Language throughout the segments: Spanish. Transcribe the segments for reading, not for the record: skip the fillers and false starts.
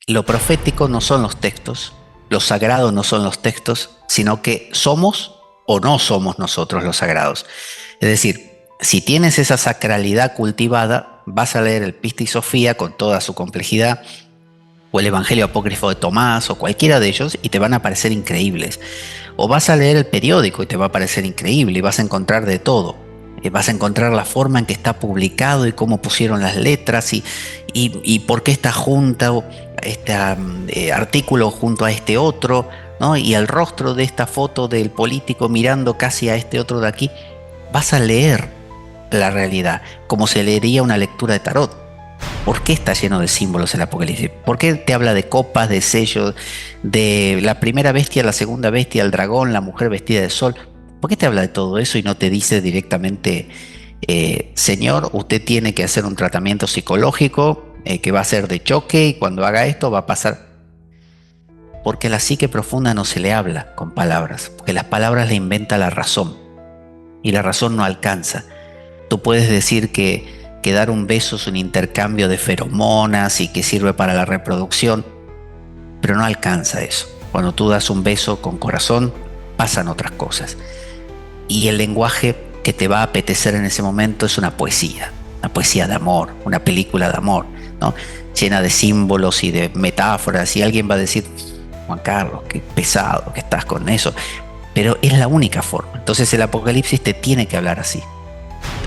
lo profético no son los textos, lo sagrado no son los textos, sino que somos o no somos nosotros los sagrados. Es decir, si tienes esa sacralidad cultivada, vas a leer el Pista y Sofía con toda su complejidad, o el Evangelio Apócrifo de Tomás, o cualquiera de ellos, y te van a parecer increíbles. O vas a leer el periódico y te va a parecer increíble, y vas a encontrar de todo. Vas a encontrar la forma en que está publicado y cómo pusieron las letras y por qué esta junta, este artículo junto a este otro, ¿no? Y el rostro de esta foto del político mirando casi a este otro de aquí. Vas a leer la realidad como se leería una lectura de tarot. ¿Por qué está lleno de símbolos el Apocalipsis? ¿Por qué te habla de copas, de sellos, de la primera bestia, la segunda bestia, el dragón, la mujer vestida de sol? ¿Por qué te habla de todo eso y no te dice directamente, señor, usted tiene que hacer un tratamiento psicológico que va a ser de choque y cuando haga esto va a pasar? Porque a la psique profunda no se le habla con palabras, porque las palabras le inventa la razón y la razón no alcanza. Tú puedes decir que dar un beso es un intercambio de feromonas y que sirve para la reproducción, pero no alcanza eso. Cuando tú das un beso con corazón, pasan otras cosas. Y el lenguaje que te va a apetecer en ese momento es una poesía de amor, una película de amor, ¿no? Llena de símbolos y de metáforas, y alguien va a decir, Juan Carlos, qué pesado que estás con eso, pero es la única forma. Entonces el Apocalipsis te tiene que hablar así.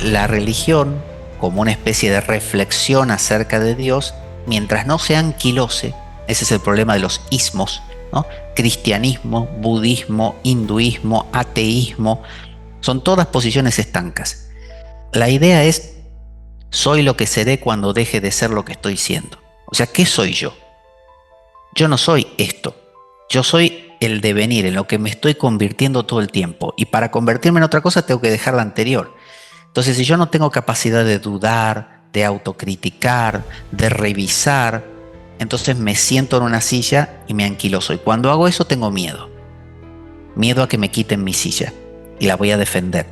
La religión, como una especie de reflexión acerca de Dios, mientras no se anquilose, ese es el problema de los ismos, ¿no? Cristianismo, budismo, hinduismo, ateísmo, son todas posiciones estancas. La idea es, soy lo que seré cuando deje de ser lo que estoy siendo. O sea, ¿qué soy yo? Yo no soy esto. Yo soy el devenir, en lo que me estoy convirtiendo todo el tiempo. Y para convertirme en otra cosa tengo que dejar la anterior. Entonces, si yo no tengo capacidad de dudar, de autocriticar, de revisar, entonces me siento en una silla y me anquiloso. Y cuando hago eso tengo miedo. Miedo a que me quiten mi silla. Y la voy a defender.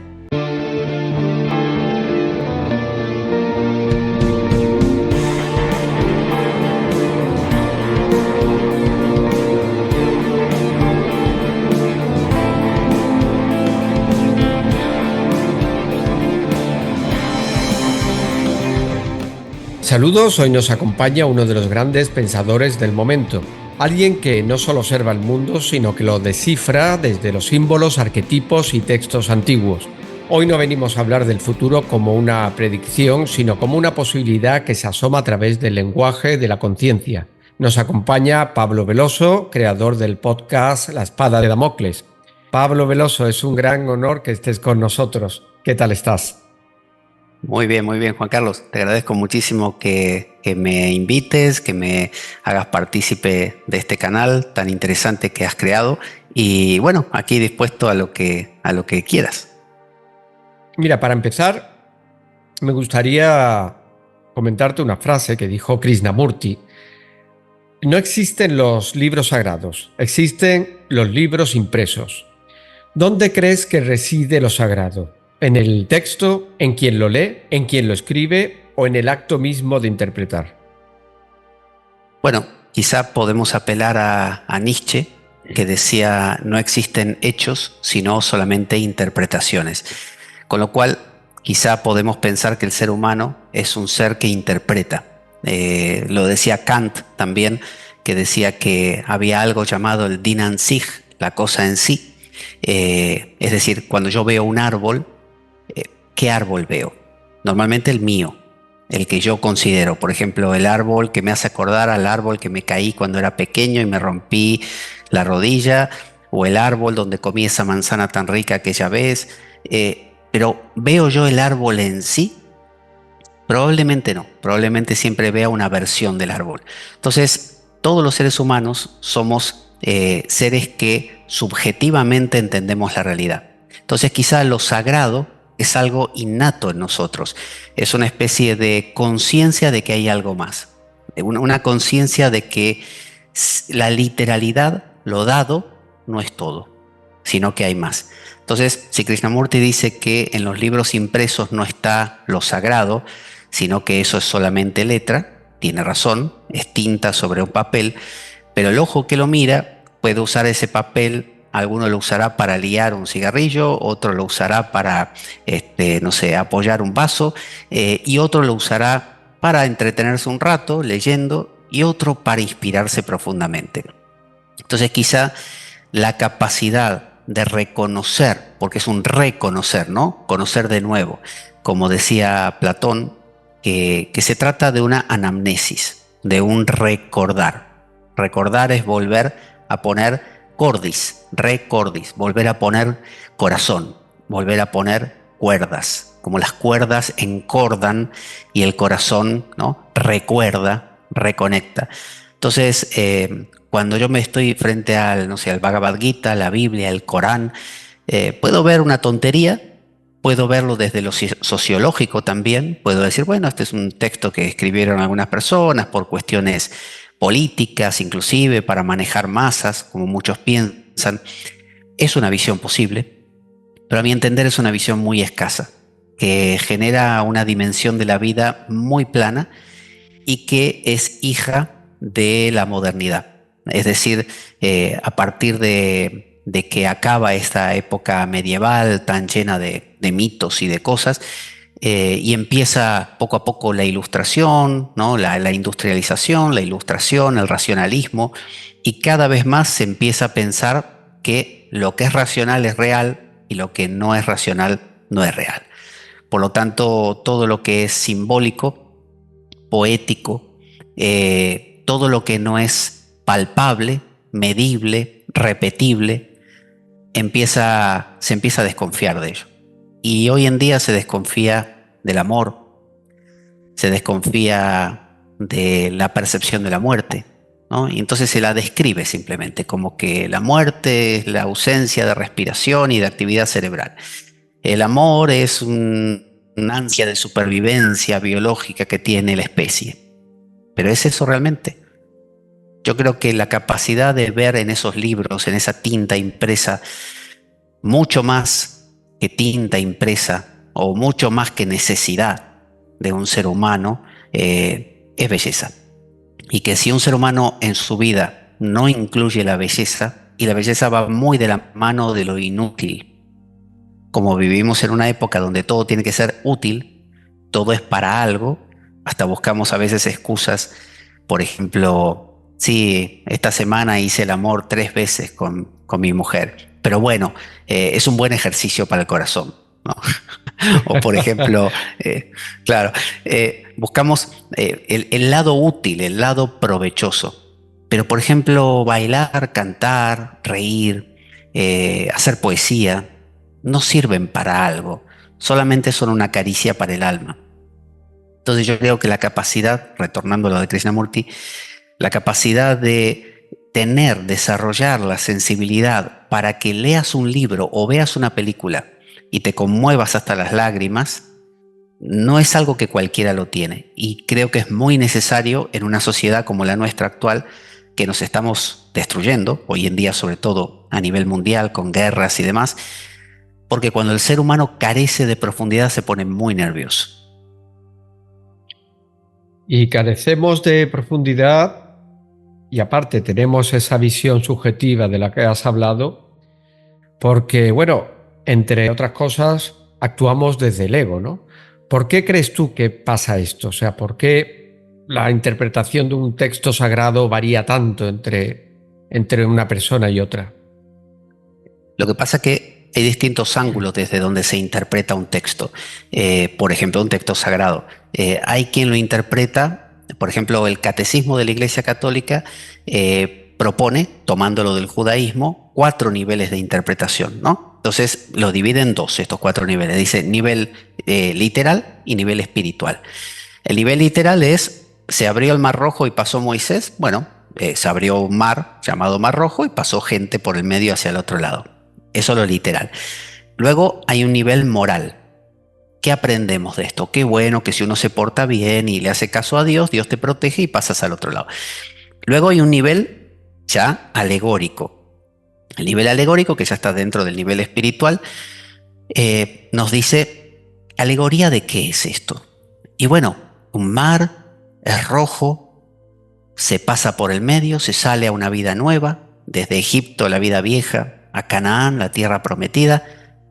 Saludos, hoy nos acompaña uno de los grandes pensadores del momento, alguien que no solo observa el mundo, sino que lo descifra desde los símbolos, arquetipos y textos antiguos. Hoy no venimos a hablar del futuro como una predicción, sino como una posibilidad que se asoma a través del lenguaje de la conciencia. Nos acompaña Pablo Veloso, creador del podcast La Espada de Damocles. Pablo Veloso, es un gran honor que estés con nosotros. ¿Qué tal estás? Muy bien, Juan Carlos. Te agradezco muchísimo que me invites, que me hagas partícipe de este canal tan interesante que has creado. Y bueno, aquí dispuesto a lo que quieras. Mira, para empezar, me gustaría comentarte una frase que dijo Krishnamurti. No existen los libros sagrados, existen los libros impresos. ¿Dónde crees que reside lo sagrado? ¿En el texto, en quien lo lee, en quien lo escribe o en el acto mismo de interpretar? Bueno, quizá podemos apelar a Nietzsche, que decía, no existen hechos, sino solamente interpretaciones. Con lo cual, quizá podemos pensar que el ser humano es un ser que interpreta. Lo decía Kant también, que decía que había algo llamado el Ding an sich, la cosa en sí. Es decir, cuando yo veo un árbol, ¿qué árbol veo? Normalmente el mío, el que yo considero. Por ejemplo, el árbol que me hace acordar al árbol que me caí cuando era pequeño y me rompí la rodilla, o el árbol donde comí esa manzana tan rica aquella vez. Pero ¿veo yo el árbol en sí? Probablemente no. Probablemente siempre vea una versión del árbol. Entonces, todos los seres humanos somos seres que subjetivamente entendemos la realidad. Entonces, quizá lo sagrado es algo innato en nosotros. Es una especie de conciencia de que hay algo más. Una conciencia de que la literalidad, lo dado, no es todo, sino que hay más. Entonces, si Krishnamurti dice que en los libros impresos no está lo sagrado, sino que eso es solamente letra, tiene razón, es tinta sobre un papel, pero el ojo que lo mira puede usar ese papel. Alguno lo usará para liar un cigarrillo, otro lo usará para, no sé, apoyar un vaso, y otro lo usará para entretenerse un rato leyendo, y otro para inspirarse profundamente. Entonces quizá la capacidad de reconocer, porque es un reconocer, ¿no? Conocer de nuevo, como decía Platón, que se trata de una anamnesis, de un recordar. Recordar es volver a poner cordis, recordis, volver a poner corazón, volver a poner cuerdas, como las cuerdas encordan y el corazón, ¿no? Recuerda, reconecta. Entonces, cuando yo me estoy frente al, no sé, al Bhagavad Gita, la Biblia, el Corán, puedo ver una tontería, puedo verlo desde lo sociológico también, puedo decir, bueno, este es un texto que escribieron algunas personas por cuestiones políticas, inclusive para manejar masas, como muchos piensan. Es una visión posible, pero a mi entender es una visión muy escasa, que genera una dimensión de la vida muy plana y que es hija de la modernidad. Es decir, a partir de que acaba esta época medieval tan llena de mitos y de cosas, y empieza poco a poco la ilustración, ¿no? La industrialización, la ilustración, el racionalismo, y cada vez más se empieza a pensar que lo que es racional es real y lo que no es racional no es real. Por lo tanto, todo lo que es simbólico, poético, todo lo que no es palpable, medible, repetible, se empieza a desconfiar de ello. Y hoy en día se desconfía del amor, se desconfía de la percepción de la muerte, ¿no? Y entonces se la describe simplemente como que la muerte es la ausencia de respiración y de actividad cerebral. El amor es una ansia de supervivencia biológica que tiene la especie. ¿Pero es eso realmente? Yo creo que la capacidad de ver en esos libros, en esa tinta impresa, mucho más que tinta impresa o mucho más que necesidad de un ser humano, es belleza. Y que si un ser humano en su vida no incluye la belleza, y la belleza va muy de la mano de lo inútil, como vivimos en una época donde todo tiene que ser útil, todo es para algo, hasta buscamos a veces excusas. Por ejemplo, sí, esta semana hice el amor 3 veces con mi mujer, pero bueno, es un buen ejercicio para el corazón, ¿no? O por ejemplo, claro, buscamos el lado útil, el lado provechoso. Pero por ejemplo, bailar, cantar, reír, hacer poesía, no sirven para algo, solamente son una caricia para el alma. Entonces yo creo que la capacidad, retornando a lo de Krishnamurti, la capacidad de tener, desarrollar la sensibilidad para que leas un libro o veas una película y te conmuevas hasta las lágrimas, no es algo que cualquiera lo tiene. Y creo que es muy necesario en una sociedad como la nuestra actual, que nos estamos destruyendo, hoy en día sobre todo a nivel mundial, con guerras y demás, porque cuando el ser humano carece de profundidad se pone muy nervioso. Y carecemos de profundidad y aparte tenemos esa visión subjetiva de la que has hablado porque, bueno, entre otras cosas, actuamos desde el ego, ¿no? ¿Por qué crees tú que pasa esto? O sea, ¿por qué la interpretación de un texto sagrado varía tanto entre una persona y otra? Lo que pasa es que hay distintos ángulos desde donde se interpreta un texto. Por ejemplo, un texto sagrado. Hay quien lo interpreta, por ejemplo, el Catecismo de la Iglesia Católica propone, tomándolo del judaísmo, 4 niveles de interpretación, ¿no? Entonces lo divide en 2, estos 4 niveles. Dice nivel literal y nivel espiritual. El nivel literal es, se abrió el Mar Rojo y pasó Moisés. Bueno, se abrió un mar llamado Mar Rojo y pasó gente por el medio hacia el otro lado. Eso es lo literal. Luego hay un nivel moral. ¿Qué aprendemos de esto? Qué bueno que si uno se porta bien y le hace caso a Dios, Dios te protege y pasas al otro lado. Luego hay un nivel ya alegórico. El nivel alegórico, que ya está dentro del nivel espiritual, nos dice, ¿alegoría de qué es esto? Y bueno, un mar, es rojo, se pasa por el medio, se sale a una vida nueva, desde Egipto, la vida vieja, a Canaán, la tierra prometida.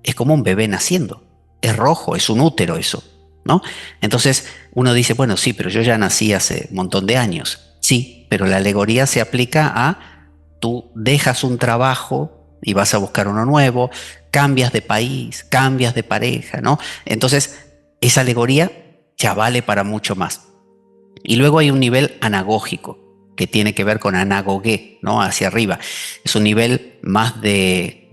Es como un bebé naciendo. Es rojo, es un útero eso, ¿no? Entonces uno dice, bueno, sí, pero yo ya nací hace un montón de años. Sí, pero la alegoría se aplica a tú dejas un trabajo y vas a buscar uno nuevo, cambias de país, cambias de pareja, ¿no? Entonces esa alegoría ya vale para mucho más. Y luego hay un nivel anagógico, que tiene que ver con anagogué, ¿no? Hacia arriba. Es un nivel más de...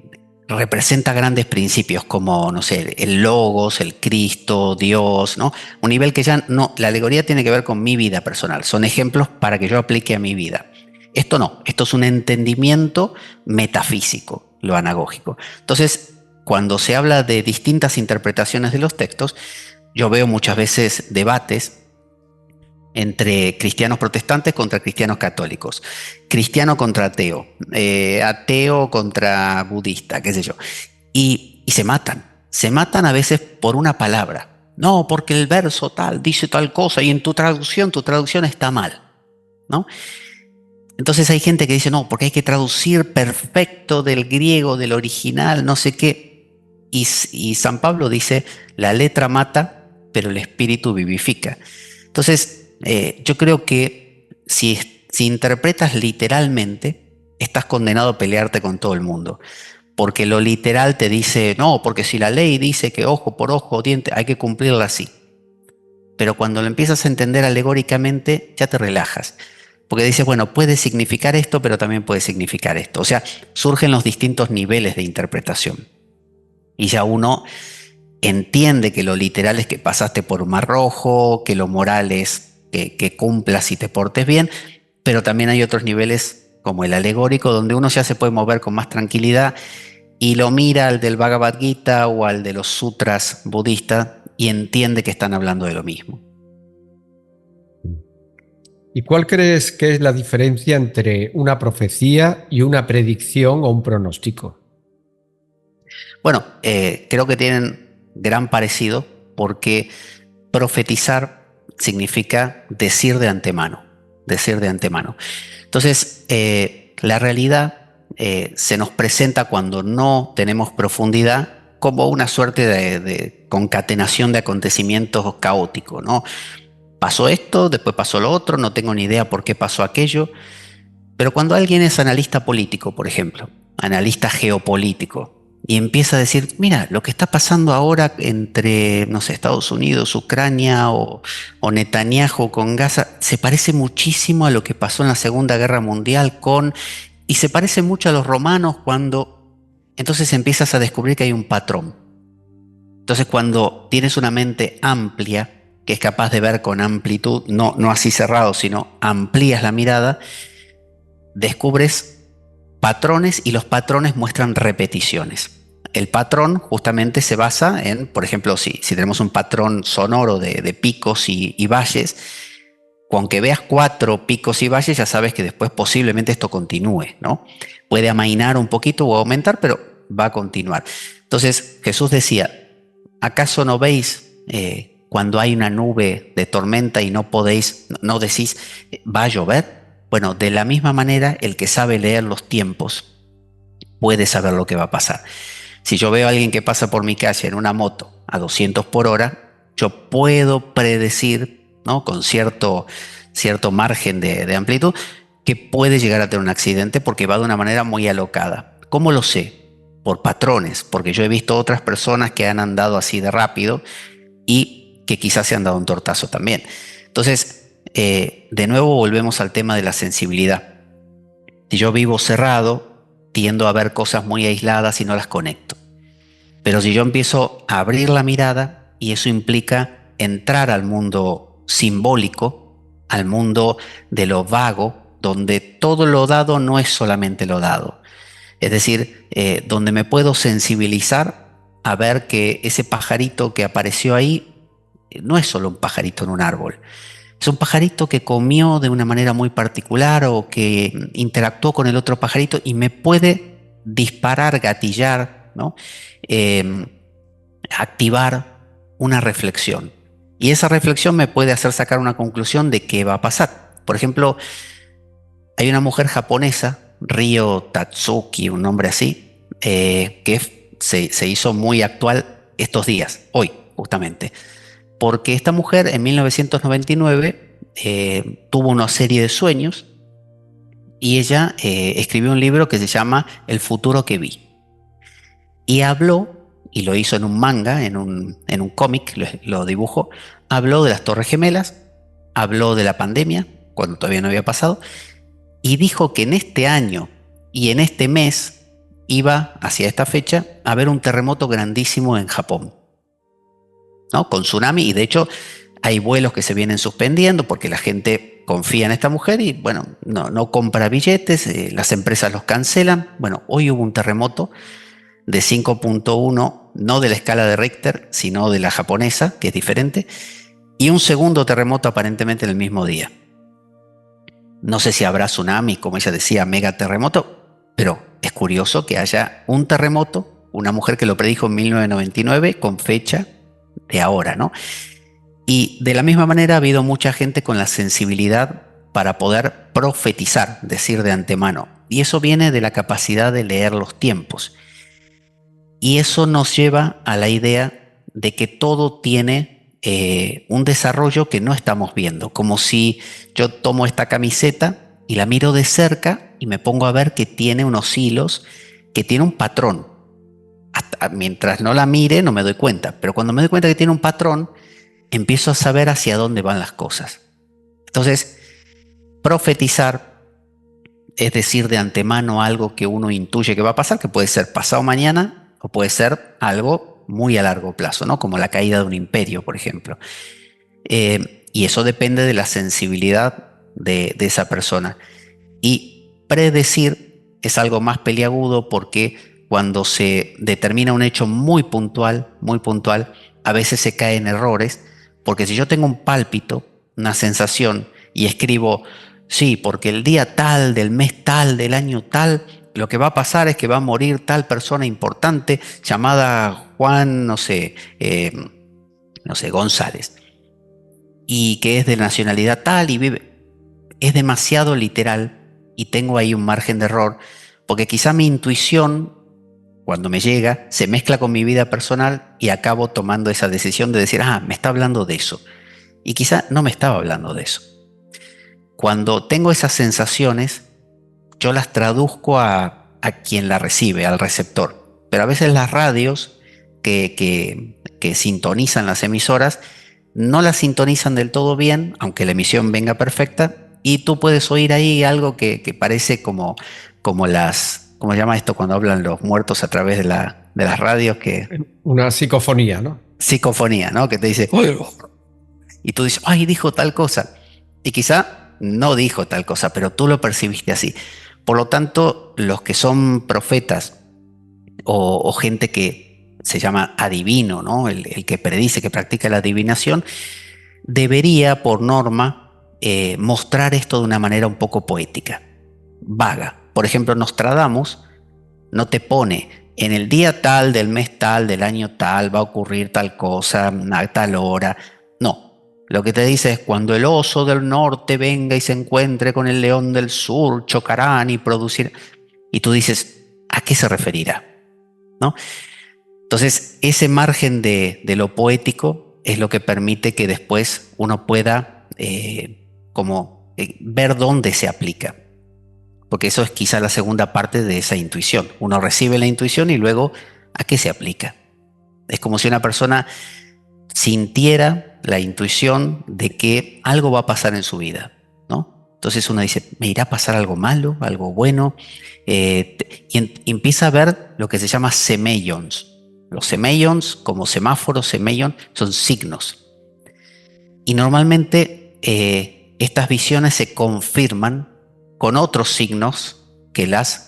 representa grandes principios como, no sé, el logos, el Cristo, Dios, ¿no? Un nivel que ya no... La alegoría tiene que ver con mi vida personal. Son ejemplos para que yo aplique a mi vida. Esto no, esto es un entendimiento metafísico, lo anagógico. Entonces, cuando se habla de distintas interpretaciones de los textos, yo veo muchas veces debates entre cristianos protestantes contra cristianos católicos, cristiano contra ateo, ateo contra budista, qué sé yo, y se matan a veces por una palabra. No, porque el verso tal dice tal cosa y en tu traducción está mal, ¿no? Entonces hay gente que dice, no, porque hay que traducir perfecto del griego, del original, no sé qué. Y San Pablo dice, la letra mata, pero el espíritu vivifica. Entonces, yo creo que si interpretas literalmente, estás condenado a pelearte con todo el mundo. Porque lo literal te dice, no, porque si la ley dice que ojo por ojo, diente, hay que cumplirla así. Pero cuando lo empiezas a entender alegóricamente, ya te relajas. Porque dices, bueno, puede significar esto, pero también puede significar esto. O sea, surgen los distintos niveles de interpretación. Y ya uno entiende que lo literal es que pasaste por un mar rojo, que lo moral es que cumplas y te portes bien, pero también hay otros niveles como el alegórico, donde uno ya se puede mover con más tranquilidad y lo mira al del Bhagavad Gita o al de los sutras budistas y entiende que están hablando de lo mismo. ¿Y cuál crees que es la diferencia entre una profecía y una predicción o un pronóstico? Bueno, creo que tienen gran parecido porque profetizar significa decir de antemano, decir de antemano. Entonces, la realidad se nos presenta cuando no tenemos profundidad como una suerte de concatenación de acontecimientos caóticos, ¿no? Pasó esto, después pasó lo otro, no tengo ni idea por qué pasó aquello. Pero cuando alguien es analista político, por ejemplo, analista geopolítico, y empieza a decir, mira, lo que está pasando ahora entre, no sé, Estados Unidos, Ucrania o Netanyahu con Gaza, se parece muchísimo a lo que pasó en la Segunda Guerra Mundial y se parece mucho a los romanos cuando... Entonces empiezas a descubrir que hay un patrón. Entonces cuando tienes una mente amplia, que es capaz de ver con amplitud, no así cerrado, sino amplías la mirada, descubres patrones y los patrones muestran repeticiones. El patrón justamente se basa en, por ejemplo, si tenemos un patrón sonoro de picos y valles, con que veas 4 picos y valles ya sabes que después posiblemente esto continúe, ¿no? Puede amainar un poquito o aumentar, pero va a continuar. Entonces Jesús decía, ¿acaso no veis cuando hay una nube de tormenta y no podéis, no decís, va a llover? Bueno, de la misma manera, el que sabe leer los tiempos puede saber lo que va a pasar. Si yo veo a alguien que pasa por mi calle en una moto a 200 por hora, yo puedo predecir, ¿no? Con cierto margen de amplitud, que puede llegar a tener un accidente porque va de una manera muy alocada. ¿Cómo lo sé? Por patrones, porque yo he visto otras personas que han andado así de rápido y que quizás se han dado un tortazo también. Entonces, de nuevo volvemos al tema de la sensibilidad. Si yo vivo cerrado, tiendo a ver cosas muy aisladas y no las conecto. Pero si yo empiezo a abrir la mirada, y eso implica entrar al mundo simbólico, al mundo de lo vago, donde todo lo dado no es solamente lo dado. Es decir, donde me puedo sensibilizar a ver que ese pajarito que apareció ahí no es solo un pajarito en un árbol. Es un pajarito que comió de una manera muy particular o que interactuó con el otro pajarito y me puede disparar, gatillar, ¿no? Activar una reflexión. Y esa reflexión me puede hacer sacar una conclusión de qué va a pasar. Por ejemplo, hay una mujer japonesa, Ryo Tatsuki, un nombre así, que se hizo muy actual estos días, hoy justamente, porque esta mujer en 1999 tuvo una serie de sueños y ella escribió un libro que se llama El futuro que vi. Y habló, y lo hizo en un manga, en un cómic, lo dibujó, habló de las Torres Gemelas, habló de la pandemia, cuando todavía no había pasado, y dijo que en este año y en este mes iba, hacia esta fecha, a haber un terremoto grandísimo en Japón, ¿no? Con tsunami, y de hecho hay vuelos que se vienen suspendiendo porque la gente confía en esta mujer y bueno, no compra billetes, las empresas los cancelan. Bueno, hoy hubo un terremoto de 5.1, no de la escala de Richter, sino de la japonesa, que es diferente, y un segundo terremoto aparentemente en el mismo día. No sé si habrá tsunami, como ella decía, mega terremoto, pero es curioso que haya un terremoto, una mujer que lo predijo en 1999 con fecha de ahora, ¿no? Y de la misma manera ha habido mucha gente con la sensibilidad para poder profetizar, decir de antemano. Y eso viene de la capacidad de leer los tiempos. Y eso nos lleva a la idea de que todo tiene un desarrollo que no estamos viendo. Como si yo tomo esta camiseta y la miro de cerca y me pongo a ver que tiene unos hilos, que tiene un patrón. Hasta mientras no la mire no me doy cuenta. Pero cuando me doy cuenta que tiene un patrón, empiezo a saber hacia dónde van las cosas. Entonces, profetizar es decir de antemano algo que uno intuye que va a pasar, que puede ser pasado mañana o puede ser algo muy a largo plazo, ¿no? Como la caída de un imperio, por ejemplo. Y eso depende de la sensibilidad de esa persona. Y predecir es algo más peliagudo porque cuando se determina un hecho muy puntual, a veces se cae en errores, porque si yo tengo un pálpito, una sensación, y escribo, sí, porque el día tal, del mes tal, del año tal, lo que va a pasar es que va a morir tal persona importante llamada Juan, no sé, González, y que es de nacionalidad tal y vive. Es demasiado literal y tengo ahí un margen de error, porque quizá mi intuición, cuando me llega, se mezcla con mi vida personal y acabo tomando esa decisión de decir, me está hablando de eso. Y quizá no me estaba hablando de eso. Cuando tengo esas sensaciones, yo las traduzco a quien la recibe, al receptor. Pero a veces las radios que sintonizan las emisoras no las sintonizan del todo bien, aunque la emisión venga perfecta, y tú puedes oír ahí algo que parece como ¿cómo se llama esto cuando hablan los muertos a través de las radios? Una psicofonía, ¿no? Psicofonía, ¿no? Que te dice, "Oye", y tú dices, ay, dijo tal cosa. Y quizá no dijo tal cosa, pero tú lo percibiste así. Por lo tanto, los que son profetas o gente que se llama adivino, ¿no? El que predice, que practica la adivinación, debería, por norma, mostrar esto de una manera un poco poética, vaga. Por ejemplo, Nostradamus no te pone en el día tal, del mes tal, del año tal, va a ocurrir tal cosa, a tal hora. No, lo que te dice es cuando el oso del norte venga y se encuentre con el león del sur, chocarán y producirán. Y tú dices, ¿a qué se referirá? ¿No? Entonces, ese margen de lo poético es lo que permite que después uno pueda ver dónde se aplica. Porque eso es quizá la segunda parte de esa intuición. Uno recibe la intuición y luego, ¿a qué se aplica? Es como si una persona sintiera la intuición de que algo va a pasar en su vida, ¿no? Entonces uno dice, ¿me irá a pasar algo malo, algo bueno? Y empieza a ver lo que se llama semellons. Los semellons, como semáforos, semellon, son signos. Y normalmente estas visiones se confirman con otros signos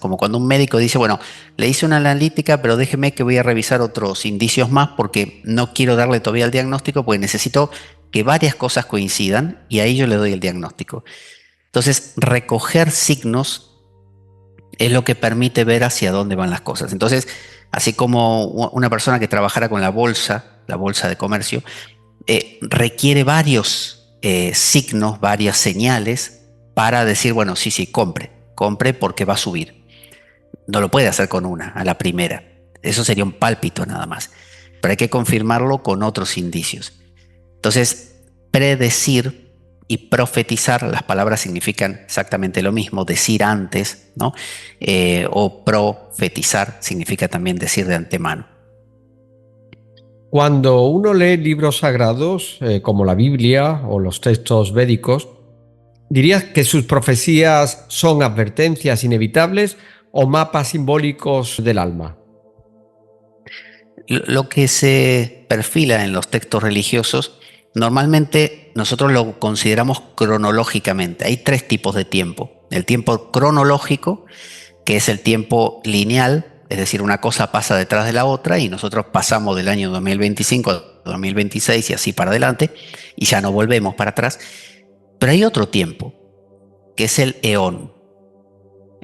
como cuando un médico dice, bueno, le hice una analítica, pero déjeme que voy a revisar otros indicios más porque no quiero darle todavía el diagnóstico porque necesito que varias cosas coincidan y ahí yo le doy el diagnóstico. Entonces, recoger signos es lo que permite ver hacia dónde van las cosas. Entonces, así como una persona que trabajara con la bolsa de comercio, requiere varios signos, varias señales para decir, bueno, sí, compre porque va a subir. No lo puede hacer con una, a la primera. Eso sería un pálpito nada más. Pero hay que confirmarlo con otros indicios. Entonces, predecir y profetizar, las palabras significan exactamente lo mismo, decir antes, ¿no? O profetizar significa también decir de antemano. Cuando uno lee libros sagrados, como la Biblia o los textos védicos, ¿dirías que sus profecías son advertencias inevitables o mapas simbólicos del alma? Lo que se perfila en los textos religiosos, normalmente nosotros lo consideramos cronológicamente. Hay tres tipos de tiempo. El tiempo cronológico, que es el tiempo lineal, es decir, una cosa pasa detrás de la otra y nosotros pasamos del año 2025 a 2026 y así para adelante y ya no volvemos para atrás. Pero hay otro tiempo, que es el eón.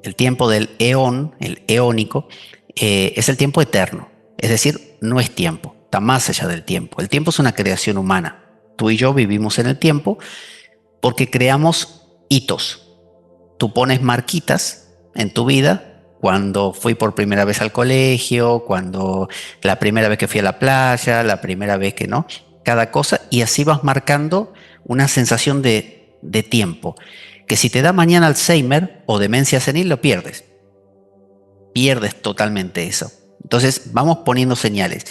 El tiempo del eón, el eónico, es el tiempo eterno. Es decir, no es tiempo, está más allá del tiempo. El tiempo es una creación humana. Tú y yo vivimos en el tiempo porque creamos hitos. Tú pones marquitas en tu vida cuando fui por primera vez al colegio, cuando la primera vez que fui a la playa, la primera vez que no, cada cosa, y así vas marcando una sensación de tiempo, que si te da mañana Alzheimer o demencia senil lo pierdes. Pierdes totalmente eso. Entonces vamos poniendo señales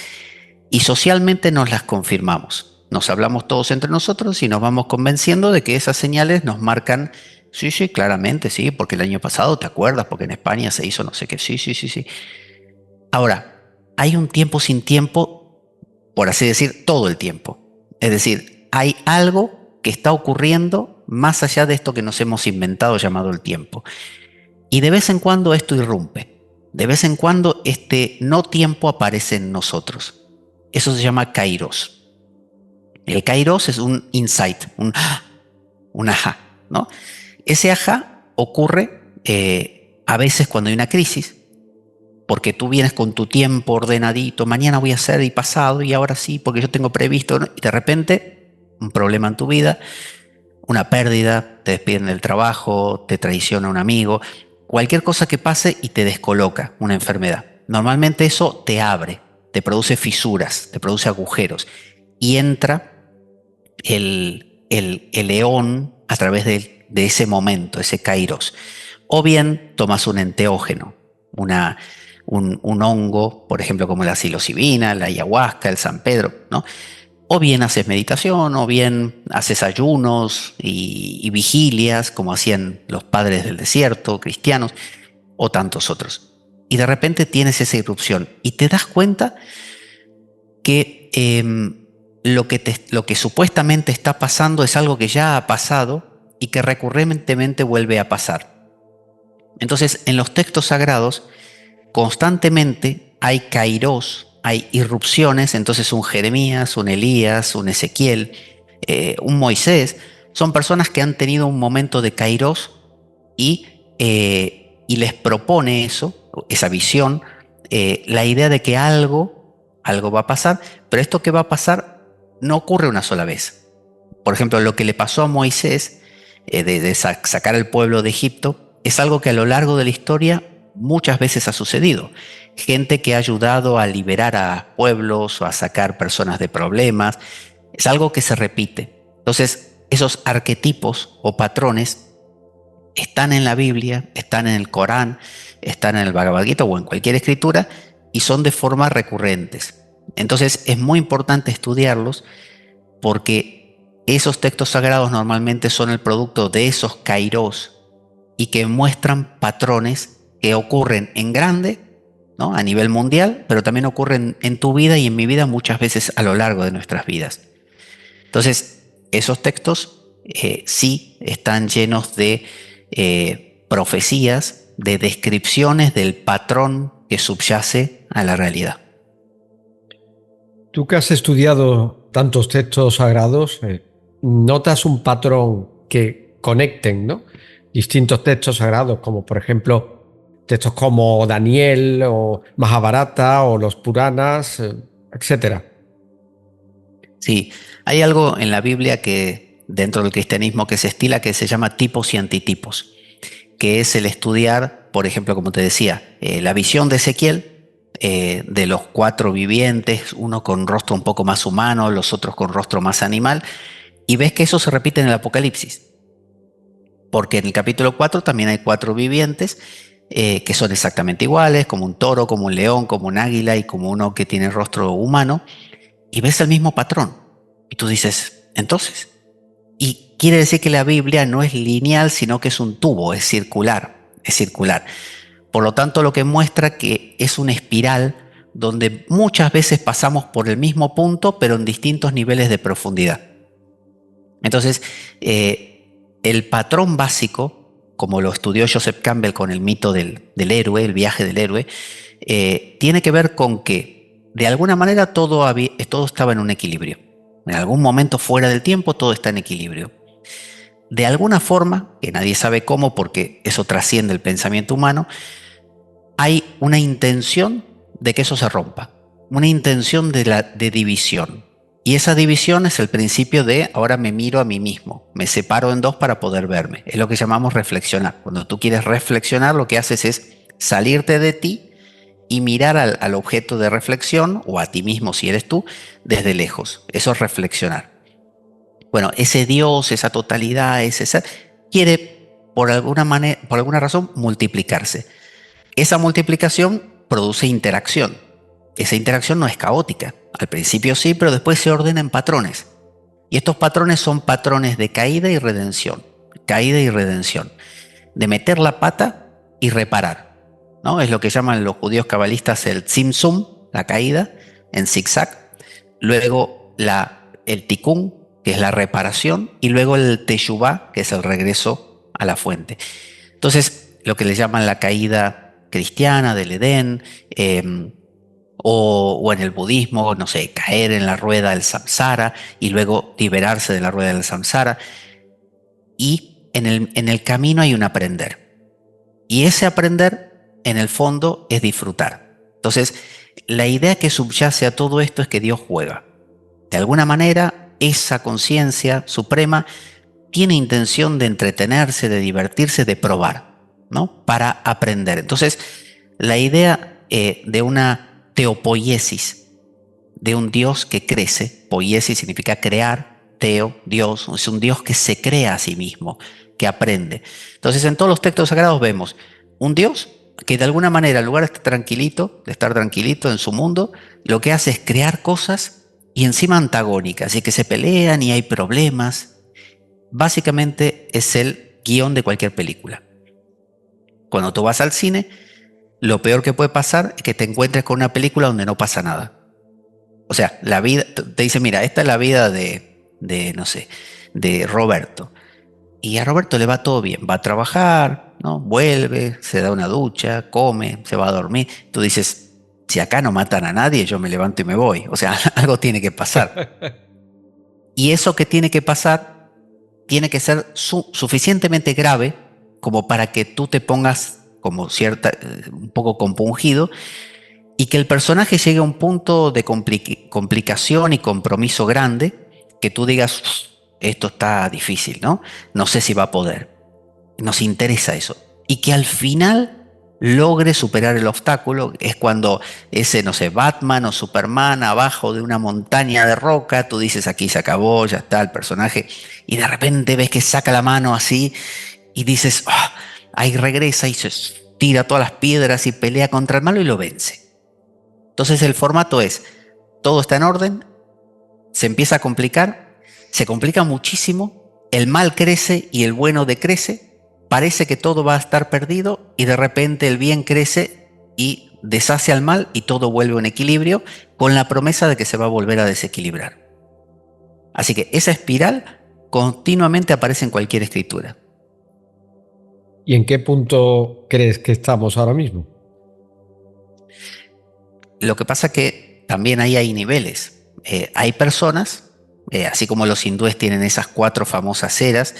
y socialmente nos las confirmamos. Nos hablamos todos entre nosotros y nos vamos convenciendo de que esas señales nos marcan, sí, claramente, sí, porque el año pasado, ¿te acuerdas? Porque en España se hizo no sé qué, sí. Ahora, hay un tiempo sin tiempo, por así decir, todo el tiempo. Es decir, hay algo que está ocurriendo más allá de esto que nos hemos inventado llamado el tiempo. Y de vez en cuando esto irrumpe. De vez en cuando este no tiempo aparece en nosotros. Eso se llama kairos. El kairos es un insight, un ajá, ¿no? Ese ajá ocurre a veces cuando hay una crisis, porque tú vienes con tu tiempo ordenadito, mañana voy a hacer y pasado y ahora sí, porque yo tengo previsto, ¿no? Y de repente un problema en tu vida, una pérdida, te despiden del trabajo, te traiciona un amigo, cualquier cosa que pase y te descoloca, una enfermedad. Normalmente eso te abre, te produce fisuras, te produce agujeros y entra el león a través de ese momento, ese kairos. O bien tomas un enteógeno, un hongo, por ejemplo, como la psilocibina, la ayahuasca, el San Pedro, ¿no? O bien haces meditación, o bien haces ayunos y vigilias, como hacían los padres del desierto, cristianos, o tantos otros. Y de repente tienes esa irrupción y te das cuenta que lo que supuestamente está pasando es algo que ya ha pasado y que recurrentemente vuelve a pasar. Entonces, en los textos sagrados, constantemente hay kairos, hay irrupciones. Entonces un Jeremías, un Elías, un Ezequiel, un Moisés, son personas que han tenido un momento de kairos y les propone esa visión, la idea de que algo va a pasar, pero esto que va a pasar no ocurre una sola vez. Por ejemplo, lo que le pasó a Moisés de sacar al pueblo de Egipto es algo que a lo largo de la historia muchas veces ha sucedido. Gente que ha ayudado a liberar a pueblos o a sacar personas de problemas. Es algo que se repite. Entonces, esos arquetipos o patrones están en la Biblia, están en el Corán, están en el Bhagavad Gita o en cualquier escritura y son de forma recurrentes. Entonces, es muy importante estudiarlos porque esos textos sagrados normalmente son el producto de esos kairos y que muestran patrones que ocurren en grande, ¿no? A nivel mundial, pero también ocurren en tu vida y en mi vida muchas veces a lo largo de nuestras vidas. Entonces, esos textos sí están llenos de profecías, de descripciones del patrón que subyace a la realidad. Tú que has estudiado tantos textos sagrados, ¿notas un patrón que conecten, ¿no? Distintos textos sagrados, como por ejemplo textos como Daniel o Mahabharata o los Puranas, etcétera? Sí, hay algo en la Biblia que dentro del cristianismo que se estila que se llama tipos y antitipos, que es el estudiar, por ejemplo, como te decía, la visión de Ezequiel, de los 4 vivientes, uno con rostro un poco más humano, los otros con rostro más animal, y ves que eso se repite en el Apocalipsis, porque en el capítulo 4 también hay 4 vivientes que son exactamente iguales, como un toro, como un león, como un águila y como uno que tiene rostro humano, y ves el mismo patrón. Y tú dices, entonces, y quiere decir que la Biblia no es lineal, sino que es un tubo, es circular, es circular. Por lo tanto, lo que muestra que es una espiral donde muchas veces pasamos por el mismo punto, pero en distintos niveles de profundidad. Entonces, el patrón básico, como lo estudió Joseph Campbell con el mito del héroe, el viaje del héroe, tiene que ver con que de alguna manera todo estaba en un equilibrio. En algún momento fuera del tiempo todo está en equilibrio. De alguna forma, que nadie sabe cómo porque eso trasciende el pensamiento humano, hay una intención de que eso se rompa, una intención de división. Y esa división es el principio de ahora me miro a mí mismo, me separo en dos para poder verme. Es lo que llamamos reflexionar. Cuando tú quieres reflexionar, lo que haces es salirte de ti y mirar al objeto de reflexión, o a ti mismo si eres tú, desde lejos. Eso es reflexionar. Bueno, ese Dios, esa totalidad, ese ser, quiere por alguna razón multiplicarse. Esa multiplicación produce interacción. Esa interacción no es caótica. Al principio sí, pero después se ordena en patrones. Y estos patrones son patrones de caída y redención. Caída y redención. De meter la pata y reparar, ¿no? Es lo que llaman los judíos cabalistas el tzimtzum, la caída, en zigzag. Luego el tikkun, que es la reparación. Y luego el teshuvá, que es el regreso a la fuente. Entonces, lo que le llaman la caída cristiana del Edén, o en el budismo, no sé, caer en la rueda del samsara y luego liberarse de la rueda del samsara. Y en el camino hay un aprender. Y ese aprender, en el fondo, es disfrutar. Entonces, la idea que subyace a todo esto es que Dios juega. De alguna manera, esa conciencia suprema tiene intención de entretenerse, de divertirse, de probar, ¿no? Para aprender. Entonces, la idea de una teopoiesis, de un Dios que crece, poiesis significa crear, teo, Dios, es un Dios que se crea a sí mismo, que aprende. Entonces, en todos los textos sagrados vemos un Dios que de alguna manera, en lugar de estar tranquilito en su mundo, lo que hace es crear cosas y encima antagónicas, y que se pelean y hay problemas. Básicamente es el guión de cualquier película. Cuando tú vas al cine, lo peor que puede pasar es que te encuentres con una película donde no pasa nada. O sea, la vida, te dice, mira, esta es la vida no sé, de Roberto. Y a Roberto le va todo bien, va a trabajar, ¿no? Vuelve, se da una ducha, come, se va a dormir. Tú dices, si acá no matan a nadie, yo me levanto y me voy. O sea, algo tiene que pasar. Y eso que tiene que pasar tiene que ser suficientemente grave como para que tú te pongas como un poco compungido y que el personaje llegue a un punto de complicación y compromiso grande que tú digas, esto está difícil, ¿no? No sé si va a poder. Nos interesa eso. Y que al final logre superar el obstáculo. Es cuando ese, no sé, Batman o Superman abajo de una montaña de roca, tú dices, aquí se acabó, ya está el personaje, y de repente ves que saca la mano así y dices, ahí regresa y se tira todas las piedras y pelea contra el malo y lo vence. Entonces el formato es, todo está en orden, se empieza a complicar, se complica muchísimo, el mal crece y el bueno decrece, parece que todo va a estar perdido y de repente el bien crece y deshace al mal y todo vuelve a un equilibrio con la promesa de que se va a volver a desequilibrar. Así que esa espiral continuamente aparece en cualquier escritura. ¿Y en qué punto crees que estamos ahora mismo? Lo que pasa que también ahí hay niveles. Hay personas, así como los hindúes tienen esas 4 famosas eras,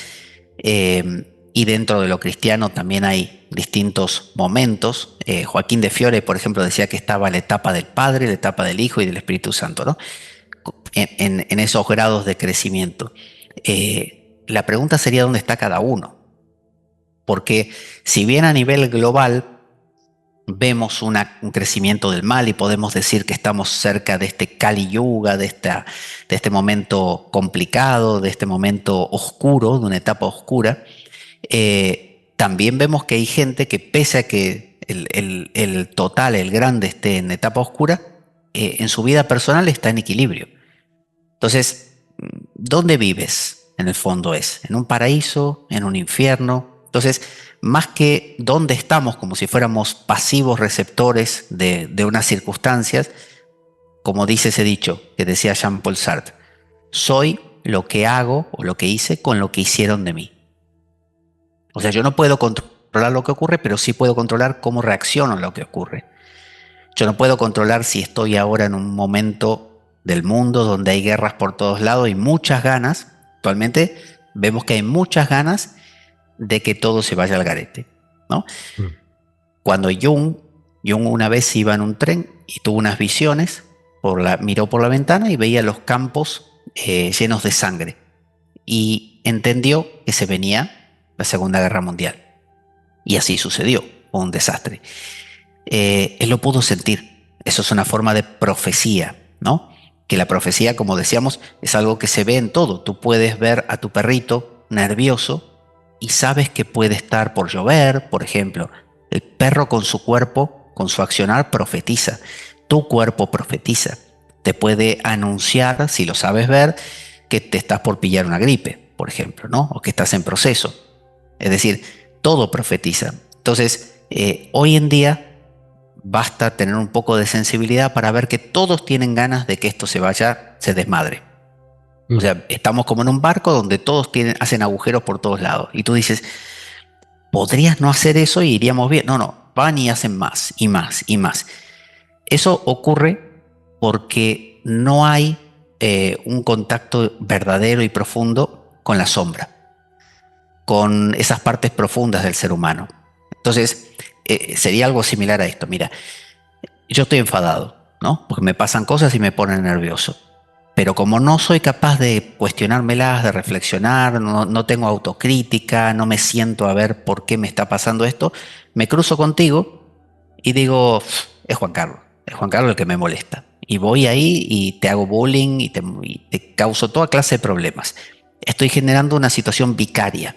y dentro de lo cristiano también hay distintos momentos. Joaquín de Fiore, por ejemplo, decía que estaba la etapa del Padre, la etapa del Hijo y del Espíritu Santo, ¿no? en esos grados de crecimiento. La pregunta sería dónde está cada uno. Porque si bien a nivel global vemos un crecimiento del mal y podemos decir que estamos cerca de este Kali Yuga, de este momento complicado, de este momento oscuro, de una etapa oscura, también vemos que hay gente que pese a que el total, el grande esté en etapa oscura, en su vida personal está en equilibrio. Entonces, ¿dónde vives? En el fondo es, ¿en un paraíso? ¿En un infierno? Entonces, más que dónde estamos, como si fuéramos pasivos receptores de unas circunstancias, como dice ese dicho que decía Jean-Paul Sartre, soy lo que hago o lo que hice con lo que hicieron de mí. O sea, yo no puedo controlar lo que ocurre, pero sí puedo controlar cómo reacciono a lo que ocurre. Yo no puedo controlar si estoy ahora en un momento del mundo donde hay guerras por todos lados y muchas ganas. Actualmente vemos que hay muchas ganas de que todo se vaya al garete, ¿no? Cuando Jung una vez iba en un tren y tuvo unas visiones, miró por la ventana y veía los campos llenos de sangre y entendió que se venía la Segunda Guerra Mundial. Y así sucedió, fue un desastre. Él lo pudo sentir. Eso es una forma de profecía, ¿no? Que la profecía, como decíamos, es algo que se ve en todo. Tú puedes ver a tu perrito nervioso y sabes que puede estar por llover, por ejemplo. El perro con su cuerpo, con su accionar, profetiza. Tu cuerpo profetiza. Te puede anunciar, si lo sabes ver, que te estás por pillar una gripe, por ejemplo, ¿no? O que estás en proceso. Es decir, todo profetiza. Entonces, hoy en día basta tener un poco de sensibilidad para ver que todos tienen ganas de que esto se desmadre. O sea, estamos como en un barco donde todos hacen agujeros por todos lados. Y tú dices, ¿podrías no hacer eso y iríamos bien? No, van y hacen más y más y más. Eso ocurre porque no hay un contacto verdadero y profundo con la sombra, con esas partes profundas del ser humano. Entonces, sería algo similar a esto. Mira, yo estoy enfadado, ¿no? Porque me pasan cosas y me ponen nervioso. Pero como no soy capaz de cuestionármelas, de reflexionar, no tengo autocrítica, no me siento a ver por qué me está pasando esto, me cruzo contigo y digo, es Juan Carlos el que me molesta. Y voy ahí y te hago bullying y te causo toda clase de problemas. Estoy generando una situación vicaria,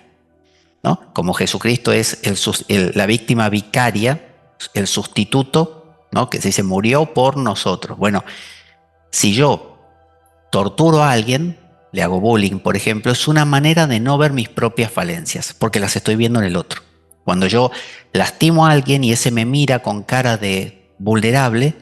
¿no? Como Jesucristo es la víctima vicaria, el sustituto, ¿no? Que se dice murió por nosotros. Bueno, si yo torturo a alguien, le hago bullying, por ejemplo, es una manera de no ver mis propias falencias, porque las estoy viendo en el otro. Cuando yo lastimo a alguien y ese me mira con cara de vulnerable,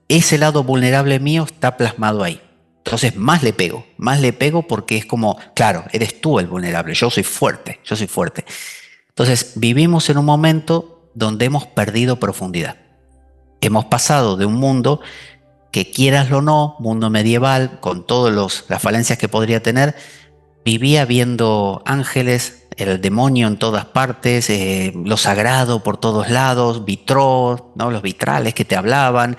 ese lado vulnerable mío está plasmado ahí. Entonces más le pego porque es como, claro, eres tú el vulnerable, yo soy fuerte. Entonces vivimos en un momento donde hemos perdido profundidad. Hemos pasado de un mundo que, quieras o no, mundo medieval, con todas las falencias que podría tener, vivía viendo ángeles, el demonio en todas partes, lo sagrado por todos lados, vitró, ¿no? Los vitrales que te hablaban,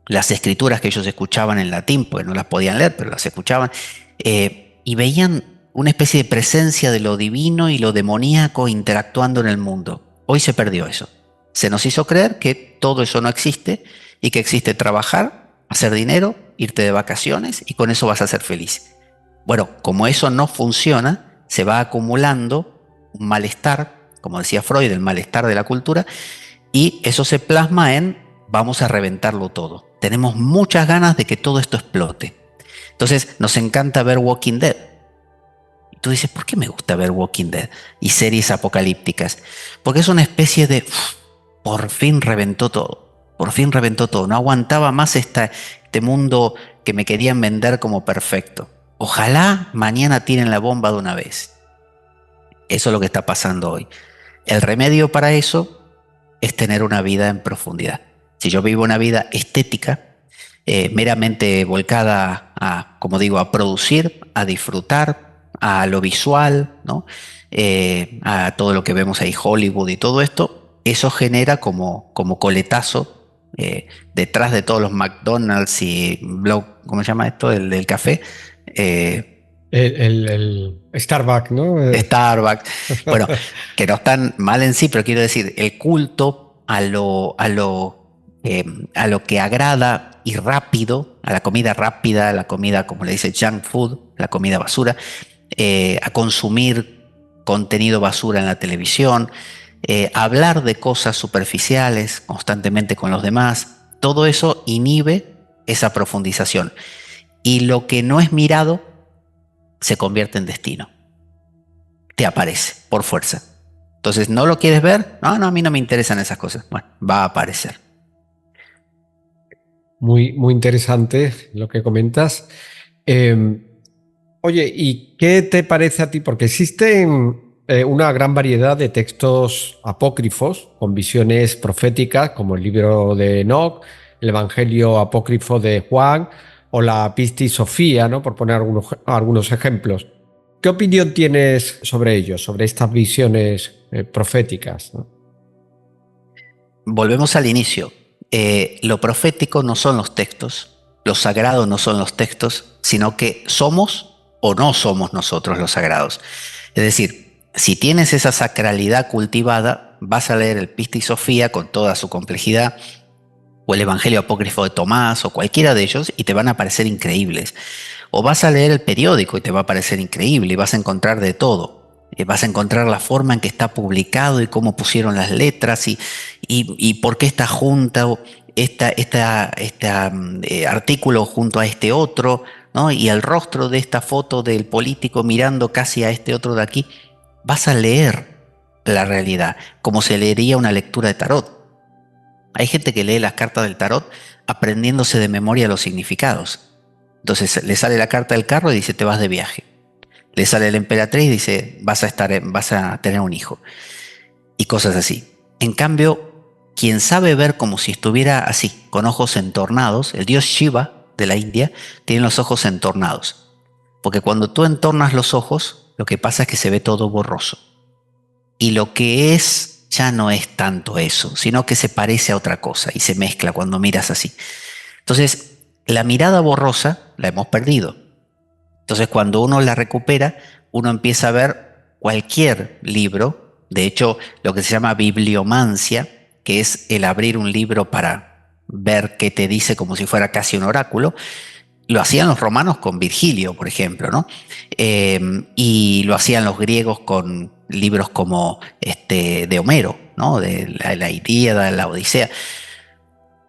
las escrituras que ellos escuchaban en latín, porque no las podían leer, pero las escuchaban, y veían una especie de presencia de lo divino y lo demoníaco interactuando en el mundo. Hoy se perdió eso. Se nos hizo creer que todo eso no existe y que existe trabajar, hacer dinero, irte de vacaciones y con eso vas a ser feliz. Bueno, como eso no funciona, se va acumulando un malestar, como decía Freud, el malestar de la cultura, y eso se plasma en vamos a reventarlo todo. Tenemos muchas ganas de que todo esto explote. Entonces nos encanta ver Walking Dead. Y tú dices, ¿por qué me gusta ver Walking Dead y series apocalípticas? Porque es una especie de por fin reventó todo. Por fin reventó todo. No aguantaba más este mundo que me querían vender como perfecto. Ojalá mañana tiren la bomba de una vez. Eso es lo que está pasando hoy. El remedio para eso es tener una vida en profundidad. Si yo vivo una vida estética, meramente volcada a, como digo, a producir, a disfrutar, a lo visual, ¿no? A todo lo que vemos ahí, Hollywood y todo esto, eso genera como coletazo detrás de todos los McDonald's y ¿cómo se llama esto? El del café. El Starbucks, ¿no? Starbucks. Bueno, que no están mal en sí, pero quiero decir, el culto a lo que agrada y rápido, a la comida rápida, a la comida, como le dice, junk food, la comida basura, a consumir contenido basura en la televisión, hablar de cosas superficiales constantemente con los demás, todo eso inhibe esa profundización. Y lo que no es mirado se convierte en destino. Te aparece por fuerza. Entonces, ¿no lo quieres ver? No, no, a mí no me interesan esas cosas. Bueno, va a aparecer. Muy interesante lo que comentas. Eh, Oye, ¿y qué te parece a ti? Porque existen una gran variedad de textos apócrifos con visiones proféticas, como el libro de Enoc, el Evangelio apócrifo de Juan o la Pistis Sofía, ¿no? Por poner algunos ejemplos. ¿Qué opinión tienes sobre ellos, sobre estas visiones proféticas, ¿no? Volvemos al inicio. Lo profético no son los textos, lo sagrado no son los textos, sino que somos o no somos nosotros los sagrados. Es decir, si tienes esa sacralidad cultivada, vas a leer el Pistis Sofía con toda su complejidad, o el Evangelio apócrifo de Tomás, o cualquiera de ellos, y te van a parecer increíbles. O vas a leer el periódico y te va a parecer increíble y vas a encontrar de todo. Vas a encontrar la forma en que está publicado y cómo pusieron las letras y por qué esta junta o artículo junto a este otro, ¿no? Y el rostro de esta foto del político mirando casi a este otro de aquí. Vas a leer la realidad como se leería una lectura de tarot. Hay gente que lee las cartas del tarot aprendiéndose de memoria los significados. Entonces le sale la carta del carro y dice te vas de viaje. Le sale la emperatriz y dice vas a tener un hijo. Y cosas así. En cambio, quien sabe ver como si estuviera así, con ojos entornados, el dios Shiva de la India tiene los ojos entornados. Porque cuando tú entornas los ojos, lo que pasa es que se ve todo borroso. Y lo que es ya no es tanto eso, sino que se parece a otra cosa y se mezcla cuando miras así. Entonces, la mirada borrosa la hemos perdido. Entonces, cuando uno la recupera, uno empieza a ver cualquier libro. De hecho, lo que se llama bibliomancia, que es el abrir un libro para ver qué te dice como si fuera casi un oráculo, lo hacían los romanos con Virgilio, por ejemplo, ¿no? Y lo hacían los griegos con libros como de Homero, ¿no? De la Ilíada, la Odisea.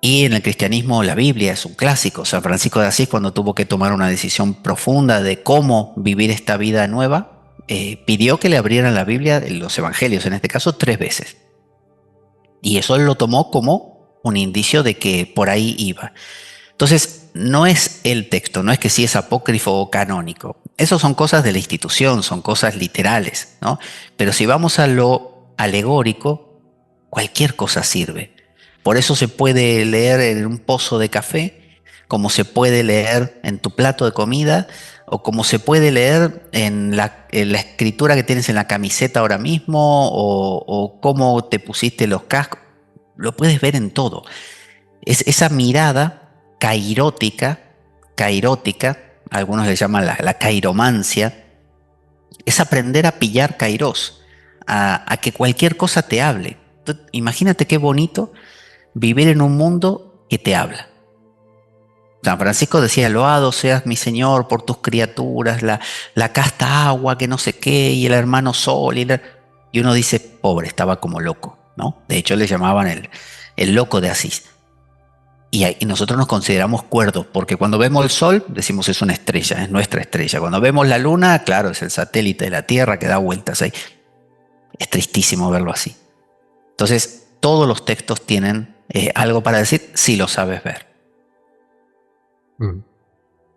Y en el cristianismo la Biblia es un clásico. San Francisco de Asís, cuando tuvo que tomar una decisión profunda de cómo vivir esta vida nueva, pidió que le abrieran la Biblia, los evangelios en este caso, 3 veces. Y eso él lo tomó como un indicio de que por ahí iba. Entonces, no es el texto, no es que si es apócrifo o canónico. Eso son cosas de la institución, son cosas literales, ¿no? Pero si vamos a lo alegórico, cualquier cosa sirve. Por eso se puede leer en un pozo de café, como se puede leer en tu plato de comida, o como se puede leer en la escritura que tienes en la camiseta ahora mismo, o cómo te pusiste los cascos. Lo puedes ver en todo. Es esa mirada cairótica, algunos le llaman la cairomancia, es aprender a pillar kairos, a que cualquier cosa te hable. Entonces, imagínate qué bonito vivir en un mundo que te habla. San Francisco decía, loado seas mi Señor por tus criaturas, la casta agua, que no sé qué, y el hermano sol, y uno dice, pobre, estaba como loco, ¿no? De hecho le llamaban el loco de Asís. Y nosotros nos consideramos cuerdos, porque cuando vemos el sol, decimos es una estrella, es nuestra estrella. Cuando vemos la luna, claro, es el satélite de la Tierra que da vueltas ahí. Es tristísimo verlo así. Entonces, todos los textos tienen algo para decir si lo sabes ver.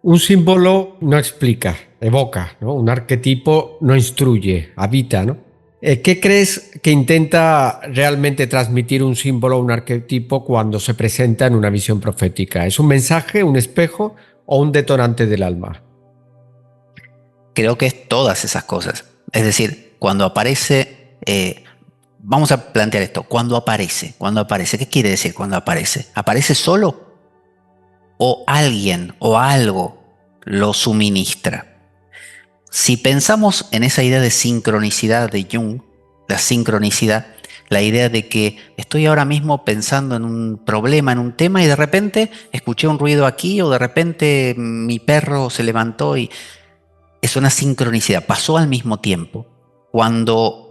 Un símbolo no explica, evoca, ¿no? Un arquetipo no instruye, habita, ¿no? ¿Qué crees que intenta realmente transmitir un símbolo o un arquetipo cuando se presenta en una visión profética? ¿Es un mensaje, un espejo o un detonante del alma? Creo que es todas esas cosas. Es decir, cuando aparece vamos a plantear esto. Cuando aparece, ¿qué quiere decir cuando aparece? ¿Aparece solo? ¿O alguien o algo lo suministra? Si pensamos en esa idea de sincronicidad de Jung, la sincronicidad, la idea de que estoy ahora mismo pensando en un problema, en un tema, y de repente escuché un ruido aquí, o de repente mi perro se levantó, y es una sincronicidad, pasó al mismo tiempo. Cuando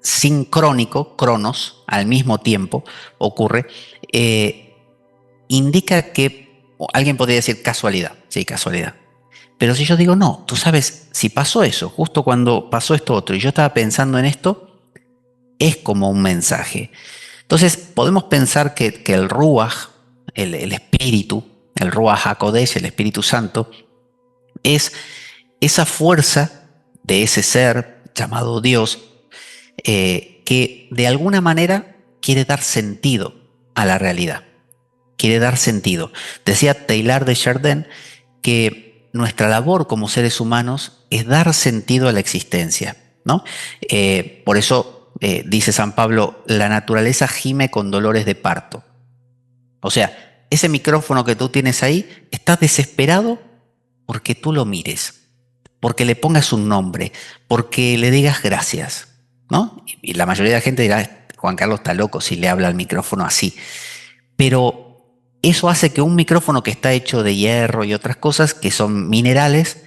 sincrónico, cronos, al mismo tiempo ocurre, indica que alguien podría decir casualidad, sí, casualidad. Pero si yo digo, no, tú sabes, si pasó eso, justo cuando pasó esto otro, y yo estaba pensando en esto, es como un mensaje. Entonces, podemos pensar que el Ruach, el espíritu, el Ruach HaKodesh, el Espíritu Santo, es esa fuerza de ese ser llamado Dios, que de alguna manera quiere dar sentido a la realidad. Quiere dar sentido. Decía Teilhard de Chardin que nuestra labor como seres humanos es dar sentido a la existencia, ¿no? Por eso dice San Pablo, la naturaleza gime con dolores de parto. O sea, ese micrófono que tú tienes ahí está desesperado porque tú lo mires, porque le pongas un nombre, porque le digas gracias, ¿no? Y la mayoría de la gente dirá, Juan Carlos está loco si le habla al micrófono así. Pero eso hace que un micrófono que está hecho de hierro y otras cosas que son minerales,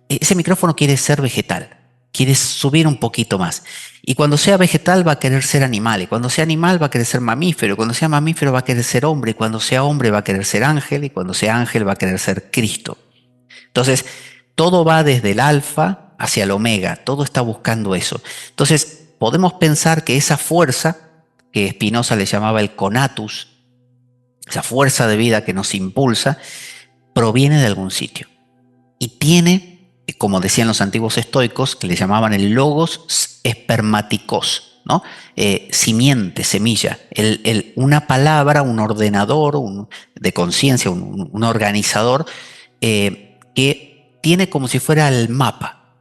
ese micrófono quiere ser vegetal, quiere subir un poquito más. Y cuando sea vegetal va a querer ser animal, y cuando sea animal va a querer ser mamífero, y cuando sea mamífero va a querer ser hombre, y cuando sea hombre va a querer ser ángel, y cuando sea ángel va a querer ser Cristo. Entonces, todo va desde el alfa hacia el omega, todo está buscando eso. Entonces, podemos pensar que esa fuerza, que Spinoza le llamaba el conatus, esa fuerza de vida que nos impulsa, proviene de algún sitio. Y tiene, como decían los antiguos estoicos, que le llamaban el logos espermaticos, ¿no? Simiente, semilla, una palabra, un ordenador de conciencia, un organizador, que tiene como si fuera el mapa,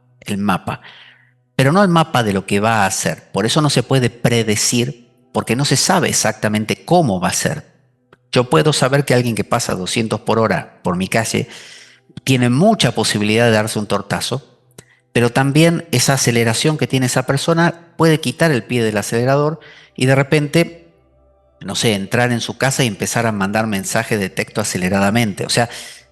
pero no el mapa de lo que va a hacer. Por eso no se puede predecir, porque no se sabe exactamente cómo va a ser. Yo puedo saber que alguien que pasa 200 por hora por mi calle tiene mucha posibilidad de darse un tortazo, pero también esa aceleración que tiene esa persona puede quitar el pie del acelerador y de repente, no sé, entrar en su casa y empezar a mandar mensajes de texto aceleradamente. O sea,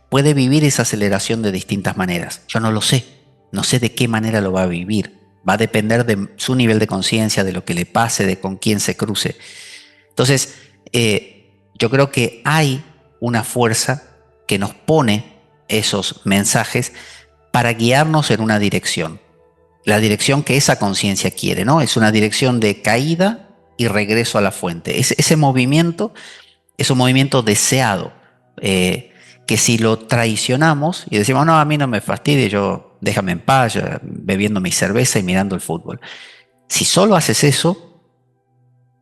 puede vivir esa aceleración de distintas maneras. Yo no lo sé, no sé de qué manera lo va a vivir. Va a depender de su nivel de conciencia, de lo que le pase, de con quién se cruce. Entonces, yo creo que hay una fuerza que nos pone esos mensajes para guiarnos en una dirección. La dirección que esa conciencia quiere, ¿no? Es una dirección de caída y regreso a la fuente. Ese movimiento es un movimiento deseado, que si lo traicionamos y decimos, no, a mí no me fastidie, yo déjame en paz, yo bebiendo mi cerveza y mirando el fútbol. Si solo haces eso,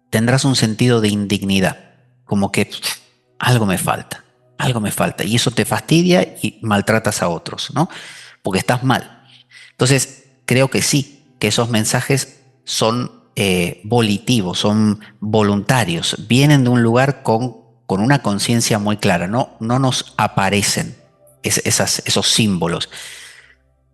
tendrás un sentido de indignidad, como que algo me falta, y eso te fastidia y maltratas a otros, ¿no? Porque estás mal. Entonces, creo que sí, que esos mensajes son volitivos, son voluntarios, vienen de un lugar con una conciencia muy clara, no nos aparecen esos símbolos.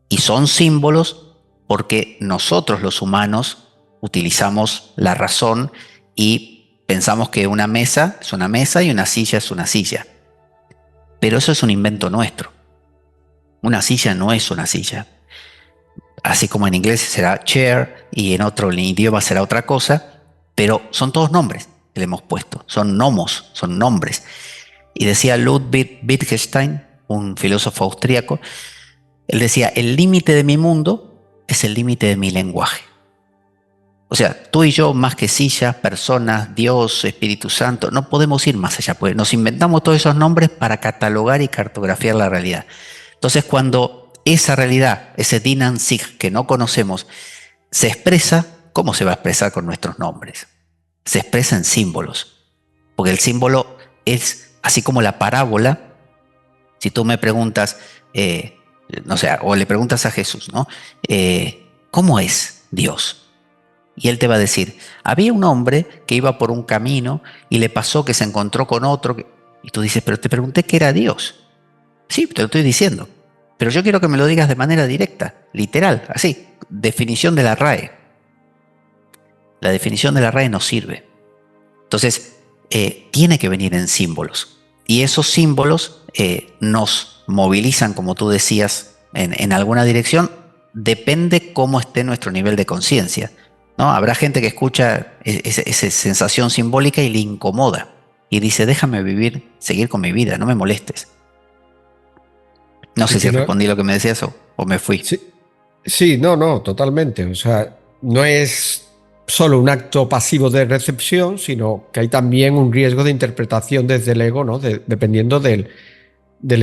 Y son símbolos porque nosotros los humanos utilizamos la razón y pensamos que una mesa es una mesa y una silla es una silla. Pero eso es un invento nuestro. Una silla no es una silla. Así como en inglés será chair y en otro idioma será otra cosa, pero son todos nombres que le hemos puesto. Son nomos, son nombres. Y decía Ludwig Wittgenstein, un filósofo austríaco, él decía, el límite de mi mundo es el límite de mi lenguaje. O sea, tú y yo, más que sillas, personas, Dios, Espíritu Santo, no podemos ir más allá, pues nos inventamos todos esos nombres para catalogar y cartografiar la realidad. Entonces, cuando esa realidad, ese Din an sich que no conocemos, se expresa, ¿cómo se va a expresar con nuestros nombres? Se expresa en símbolos, porque el símbolo es así como la parábola. Si tú me preguntas, no sé, o le preguntas a Jesús, ¿no? ¿Cómo es Dios? Y él te va a decir, había un hombre que iba por un camino y le pasó que se encontró con otro. Y tú dices, pero te pregunté qué era Dios. Sí, te lo estoy diciendo. Pero yo quiero que me lo digas de manera directa, literal, así. Definición de la RAE. La definición de la RAE no sirve. Entonces, tiene que venir en símbolos. Y esos símbolos nos movilizan, como tú decías, en alguna dirección. Depende cómo esté nuestro nivel de conciencia, ¿no? Habrá gente que escucha esa sensación simbólica y le incomoda. Y dice, déjame vivir, seguir con mi vida, no me molestes. No sé si Entiendo. respondí lo que me decías o me fui. Sí, sí, no, totalmente. O sea, no es solo un acto pasivo de recepción, sino que hay también un riesgo de interpretación desde el ego, ¿no? Dependiendo del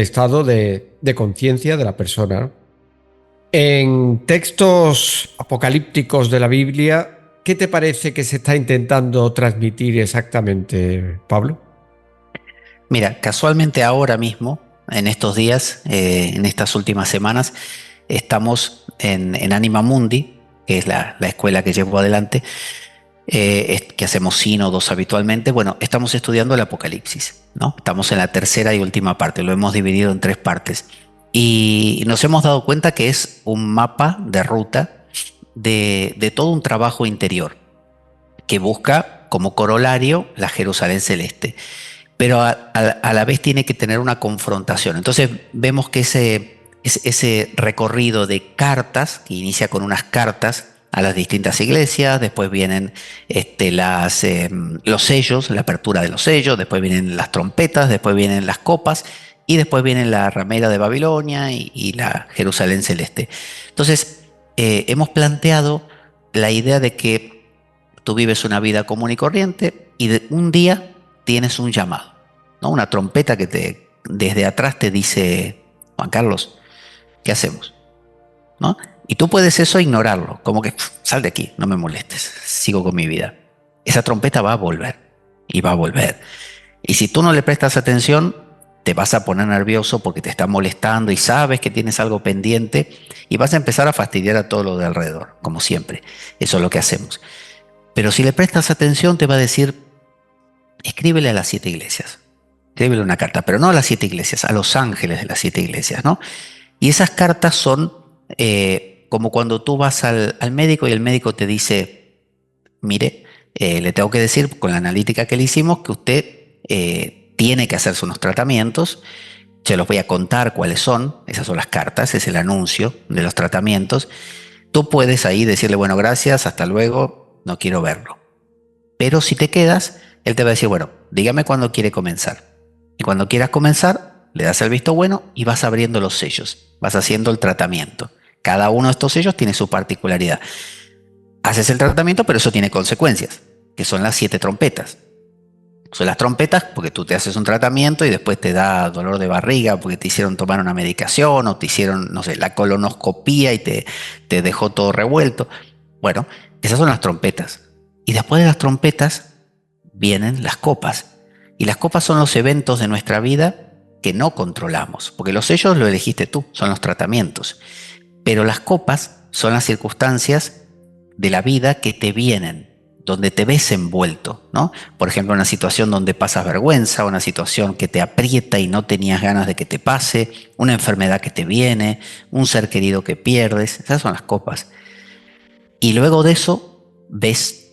estado de conciencia de la persona, ¿no? En textos apocalípticos de la Biblia, ¿qué te parece que se está intentando transmitir exactamente, Pablo? Mira, casualmente ahora mismo, en estos días, en estas últimas semanas, estamos en Anima Mundi, que es la escuela que llevo adelante, que hacemos sínodos habitualmente. Bueno, estamos estudiando el Apocalipsis, ¿no? Estamos en la tercera y última parte, lo hemos dividido en 3 partes. Y nos hemos dado cuenta que es un mapa de ruta de todo un trabajo interior que busca como corolario la Jerusalén celeste, pero a la vez tiene que tener una confrontación. Entonces vemos que ese recorrido de cartas, que inicia con unas cartas a las distintas iglesias, después vienen los sellos, la apertura de los sellos, después vienen las trompetas, después vienen las copas, y después viene la ramera de Babilonia y la Jerusalén celeste. Entonces, hemos planteado la idea de que tú vives una vida común y corriente y un día tienes un llamado, ¿no? Una trompeta que desde atrás te dice, Juan Carlos, ¿qué hacemos? ¿No? Y tú puedes eso ignorarlo, como que sal de aquí, no me molestes, sigo con mi vida. Esa trompeta va a volver y va a volver. Y si tú no le prestas atención, te vas a poner nervioso porque te está molestando y sabes que tienes algo pendiente y vas a empezar a fastidiar a todo lo de alrededor, como siempre. Eso es lo que hacemos. Pero si le prestas atención, te va a decir, escríbele a las 7 iglesias. Escríbele una carta, pero no a las 7 iglesias, a los ángeles de las 7 iglesias, ¿no? Y esas cartas son como cuando tú vas al médico y el médico te dice, mire, le tengo que decir con la analítica que le hicimos que usted tiene que hacerse unos tratamientos. Se los voy a contar cuáles son. Esas son las cartas, es el anuncio de los tratamientos. Tú puedes ahí decirle, bueno, gracias, hasta luego, no quiero verlo. Pero si te quedas, él te va a decir, bueno, dígame cuándo quiere comenzar. Y cuando quieras comenzar, le das el visto bueno y vas abriendo los sellos, vas haciendo el tratamiento. Cada uno de estos sellos tiene su particularidad. Haces el tratamiento, pero eso tiene consecuencias, que son las 7 trompetas. Son las trompetas porque tú te haces un tratamiento y después te da dolor de barriga porque te hicieron tomar una medicación o te hicieron, no sé, la colonoscopía y te dejó todo revuelto. Bueno, esas son las trompetas. Y después de las trompetas vienen las copas. Y las copas son los eventos de nuestra vida que no controlamos, porque los sellos lo elegiste tú, son los tratamientos. Pero las copas son las circunstancias de la vida que te vienen, donde te ves envuelto, ¿no? Por ejemplo, una situación donde pasas vergüenza, una situación que te aprieta y no tenías ganas de que te pase, una enfermedad que te viene, un ser querido que pierdes, esas son las copas. Y luego de eso ves,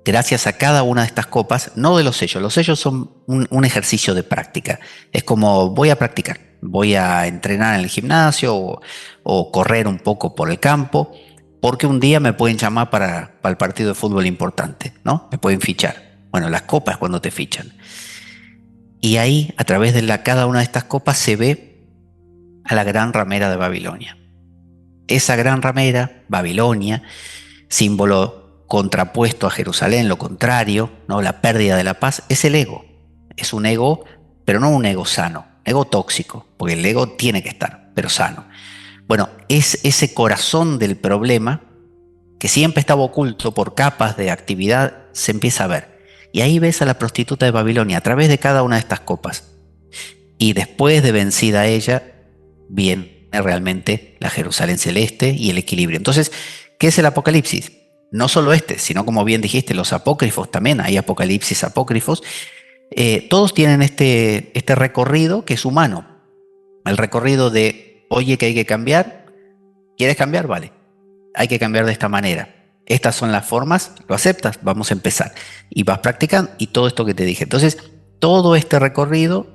gracias a cada una de estas copas, no de los sellos son un ejercicio de práctica. Es como voy a practicar, voy a entrenar en el gimnasio o correr un poco por el campo, porque un día me pueden llamar para el partido de fútbol importante, ¿no? Me pueden fichar. Bueno, las copas es cuando te fichan. Y ahí, a través de cada una de estas copas, se ve a la gran ramera de Babilonia. Esa gran ramera, Babilonia, símbolo contrapuesto a Jerusalén, lo contrario, ¿no? La pérdida de la paz, es el ego. Es un ego, pero no un ego sano, ego tóxico, porque el ego tiene que estar, pero sano. Bueno, es ese corazón del problema que siempre estaba oculto por capas de actividad, se empieza a ver. Y ahí ves a la prostituta de Babilonia a través de cada una de estas copas. Y después de vencida ella, viene realmente la Jerusalén celeste y el equilibrio. Entonces, ¿qué es el Apocalipsis? no solo este, sino como bien dijiste, los apócrifos también, hay apocalipsis apócrifos, todos tienen este recorrido que es humano. El recorrido de, oye, que hay que cambiar, ¿quieres cambiar? Vale, hay que cambiar de esta manera. Estas son las formas, lo aceptas, vamos a empezar. Y vas practicando y todo esto que te dije. Entonces, todo este recorrido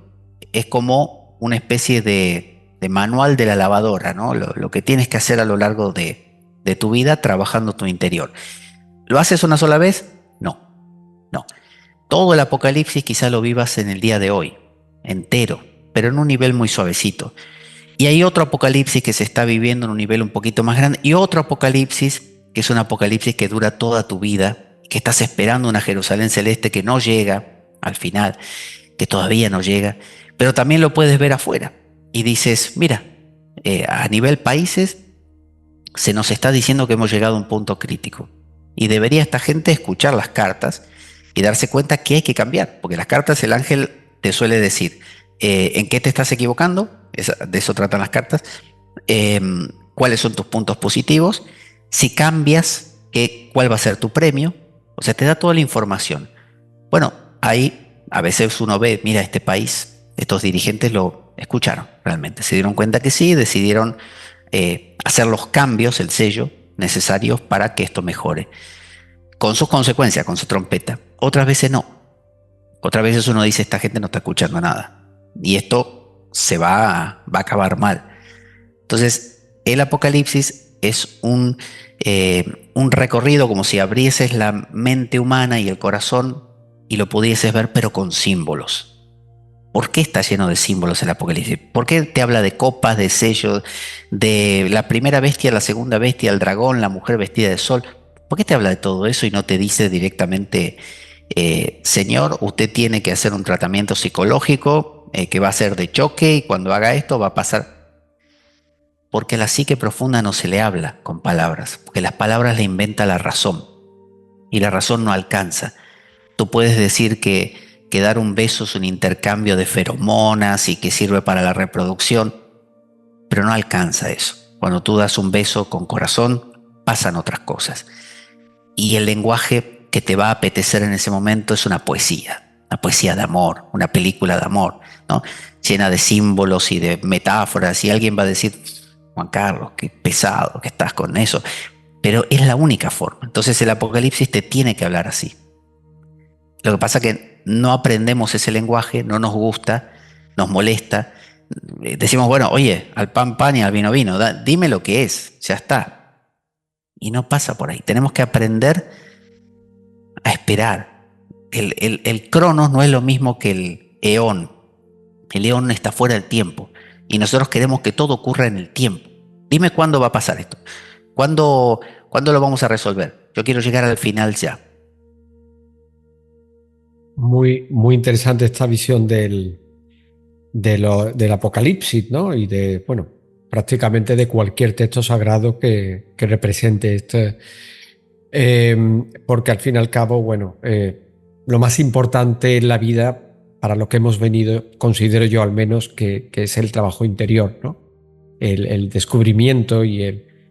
es como una especie de manual de la lavadora, ¿no? Lo que tienes que hacer a lo largo de tu vida trabajando tu interior. ¿Lo haces una sola vez? No, no. Todo el apocalipsis quizá lo vivas en el día de hoy, entero, pero en un nivel muy suavecito. Y hay otro apocalipsis que se está viviendo en un nivel un poquito más grande y otro apocalipsis que es un apocalipsis que dura toda tu vida, que estás esperando una Jerusalén celeste que no llega al final, que todavía no llega, pero también lo puedes ver afuera. Y dices, mira, a nivel países se nos está diciendo que hemos llegado a un punto crítico. Y debería esta gente escuchar las cartas y darse cuenta que hay que cambiar, porque las cartas el ángel te suele decir, ¿en qué te estás equivocando? De eso tratan las cartas. ¿Cuáles son tus puntos positivos? Si cambias, ¿cuál va a ser tu premio? O sea, te da toda la información. Bueno, ahí a veces uno ve, mira, este país, estos dirigentes lo escucharon realmente, se dieron cuenta que sí, decidieron hacer los cambios, el sello necesarios para que esto mejore. Con sus consecuencias, con su trompeta. Otras veces no. Otras veces uno dice, esta gente no está escuchando nada. Y esto se va a acabar mal. Entonces, el Apocalipsis es un recorrido como si abrieses la mente humana y el corazón y lo pudieses ver, pero con símbolos. ¿Por qué está lleno de símbolos el Apocalipsis? ¿Por qué te habla de copas, de sellos, de la primera bestia, la segunda bestia, el dragón, la mujer vestida de sol? ¿Por qué te habla de todo eso y no te dice directamente, señor, usted tiene que hacer un tratamiento psicológico que va a ser de choque y cuando haga esto va a pasar? Porque a la psique profunda no se le habla con palabras, porque las palabras le inventa la razón y la razón no alcanza. Tú puedes decir que dar un beso es un intercambio de feromonas y que sirve para la reproducción, pero no alcanza eso. Cuando tú das un beso con corazón, pasan otras cosas. Y el lenguaje que te va a apetecer en ese momento es una poesía de amor, una película de amor, ¿no? Llena de símbolos y de metáforas, y alguien va a decir, Juan Carlos, qué pesado que estás con eso, pero es la única forma. Entonces el Apocalipsis te tiene que hablar así. Lo que pasa es que no aprendemos ese lenguaje, no nos gusta, nos molesta. Decimos, bueno, oye, al pan pan y al vino vino, dime lo que es, ya está. Y no pasa por ahí. Tenemos que aprender a esperar. El cronos no es lo mismo que el eón. El eón está fuera del tiempo. Y nosotros queremos que todo ocurra en el tiempo. Dime cuándo va a pasar esto. ¿Cuándo lo vamos a resolver? Yo quiero llegar al final ya. Muy, muy interesante esta visión del Apocalipsis, ¿no? Y de, bueno, prácticamente de cualquier texto sagrado que represente esto. Porque al fin y al cabo, bueno, lo más importante en la vida, para lo que hemos venido, considero yo al menos, que es el trabajo interior, ¿no? El descubrimiento y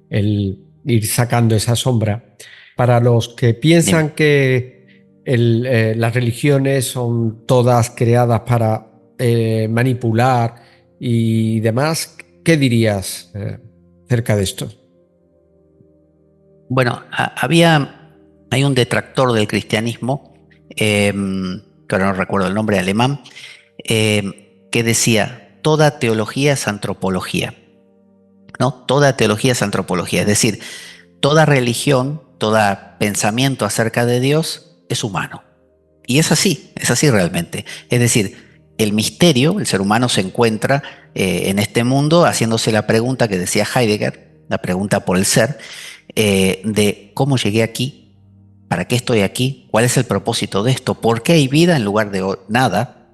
el ir sacando esa sombra. Para los que piensan que las religiones son todas creadas para manipular y demás, ¿qué dirías acerca de esto? Bueno, hay un detractor del cristianismo, que ahora no recuerdo el nombre, alemán, que decía, toda teología es antropología, ¿no? Toda teología es antropología, es decir, toda religión, todo pensamiento acerca de Dios es humano. Y es así realmente. Es decir, el misterio, el ser humano se encuentra en este mundo haciéndose la pregunta que decía Heidegger, la pregunta por el ser, de cómo llegué aquí, para qué estoy aquí, cuál es el propósito de esto, por qué hay vida en lugar de nada.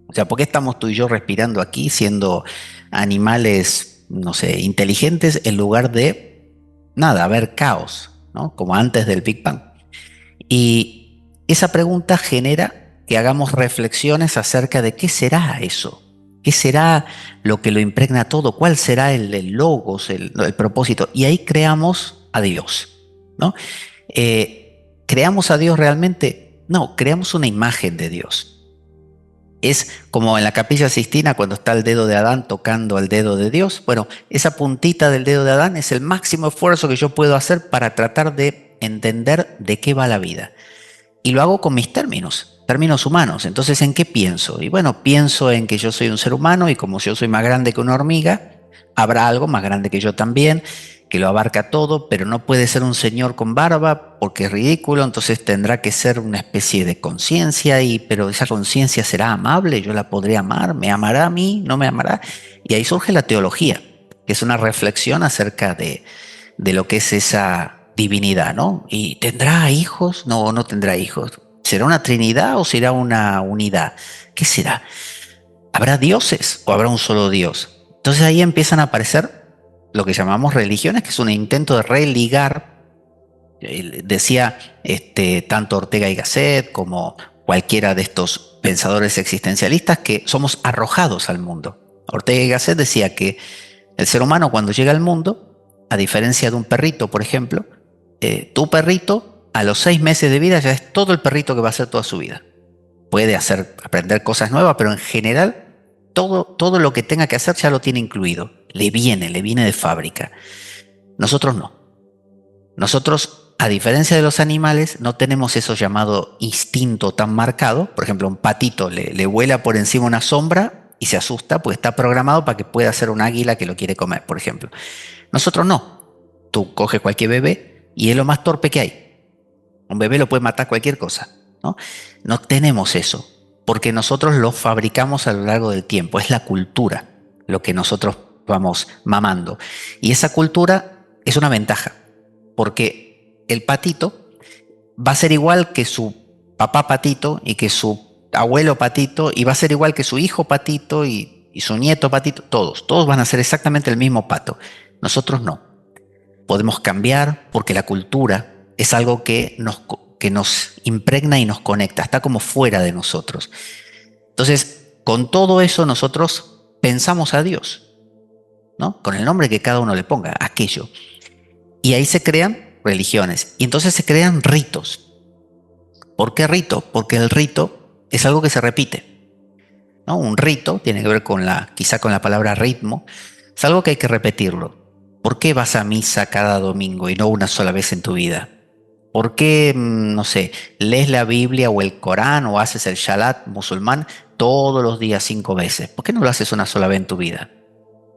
O sea, ¿por qué estamos tú y yo respirando aquí siendo animales, no sé, inteligentes en lugar de nada, haber caos, ¿no? Como antes del Big Bang. Y esa pregunta genera que hagamos reflexiones acerca de qué será eso, qué será lo que lo impregna todo, cuál será el logos, el propósito. Y ahí creamos a Dios, ¿no? ¿Creamos a Dios realmente? No, creamos una imagen de Dios. Es como en la Capilla Sixtina cuando está el dedo de Adán tocando al dedo de Dios. Bueno, esa puntita del dedo de Adán es el máximo esfuerzo que yo puedo hacer para tratar de entender de qué va la vida. Y lo hago con mis términos humanos. Entonces, ¿en qué pienso? Y bueno, pienso en que yo soy un ser humano y como yo soy más grande que una hormiga, habrá algo más grande que yo también, que lo abarca todo, pero no puede ser un señor con barba porque es ridículo, entonces tendrá que ser una especie de conciencia, pero esa conciencia será amable, yo la podré amar, me amará a mí, no me amará. Y ahí surge la teología, que es una reflexión acerca de lo que es esa divinidad, ¿no? ¿Y tendrá hijos? No, ¿o no tendrá hijos? ¿Será una trinidad o será una unidad? ¿Qué será? ¿Habrá dioses o habrá un solo Dios? Entonces ahí empiezan a aparecer lo que llamamos religiones, que es un intento de religar. Decía tanto Ortega y Gasset como cualquiera de estos pensadores existencialistas que somos arrojados al mundo. Ortega y Gasset decía que el ser humano cuando llega al mundo, a diferencia de un perrito, por ejemplo, tu perrito a los 6 meses de vida ya es todo el perrito que va a hacer toda su vida. Puede aprender cosas nuevas, pero en general todo lo que tenga que hacer ya lo tiene incluido. Le viene de fábrica. Nosotros no. Nosotros, a diferencia de los animales, no tenemos eso llamado instinto tan marcado. Por ejemplo, un patito le vuela por encima una sombra y se asusta, pues está programado para que pueda ser un águila que lo quiere comer, por ejemplo. Nosotros no. Tú coges cualquier bebé y es lo más torpe que hay. Un bebé lo puede matar cualquier cosa, ¿no? No tenemos eso, porque nosotros lo fabricamos a lo largo del tiempo. Es la cultura lo que nosotros vamos mamando. Y esa cultura es una ventaja, porque el patito va a ser igual que su papá patito y que su abuelo patito, y va a ser igual que su hijo patito y su nieto patito. Todos van a ser exactamente el mismo pato. Nosotros no. Podemos cambiar porque la cultura es algo que nos impregna y nos conecta, está como fuera de nosotros. Entonces, con todo eso nosotros pensamos a Dios, ¿no? Con el nombre que cada uno le ponga, aquello. Y ahí se crean religiones. Y entonces se crean ritos. ¿Por qué rito? Porque el rito es algo que se repite, ¿no? Un rito tiene que ver quizá con la palabra ritmo. Es algo que hay que repetirlo. ¿Por qué vas a misa cada domingo y no una sola vez en tu vida? ¿Por qué, no sé, lees la Biblia o el Corán o haces el Shalat musulmán todos los días 5 veces? ¿Por qué no lo haces una sola vez en tu vida?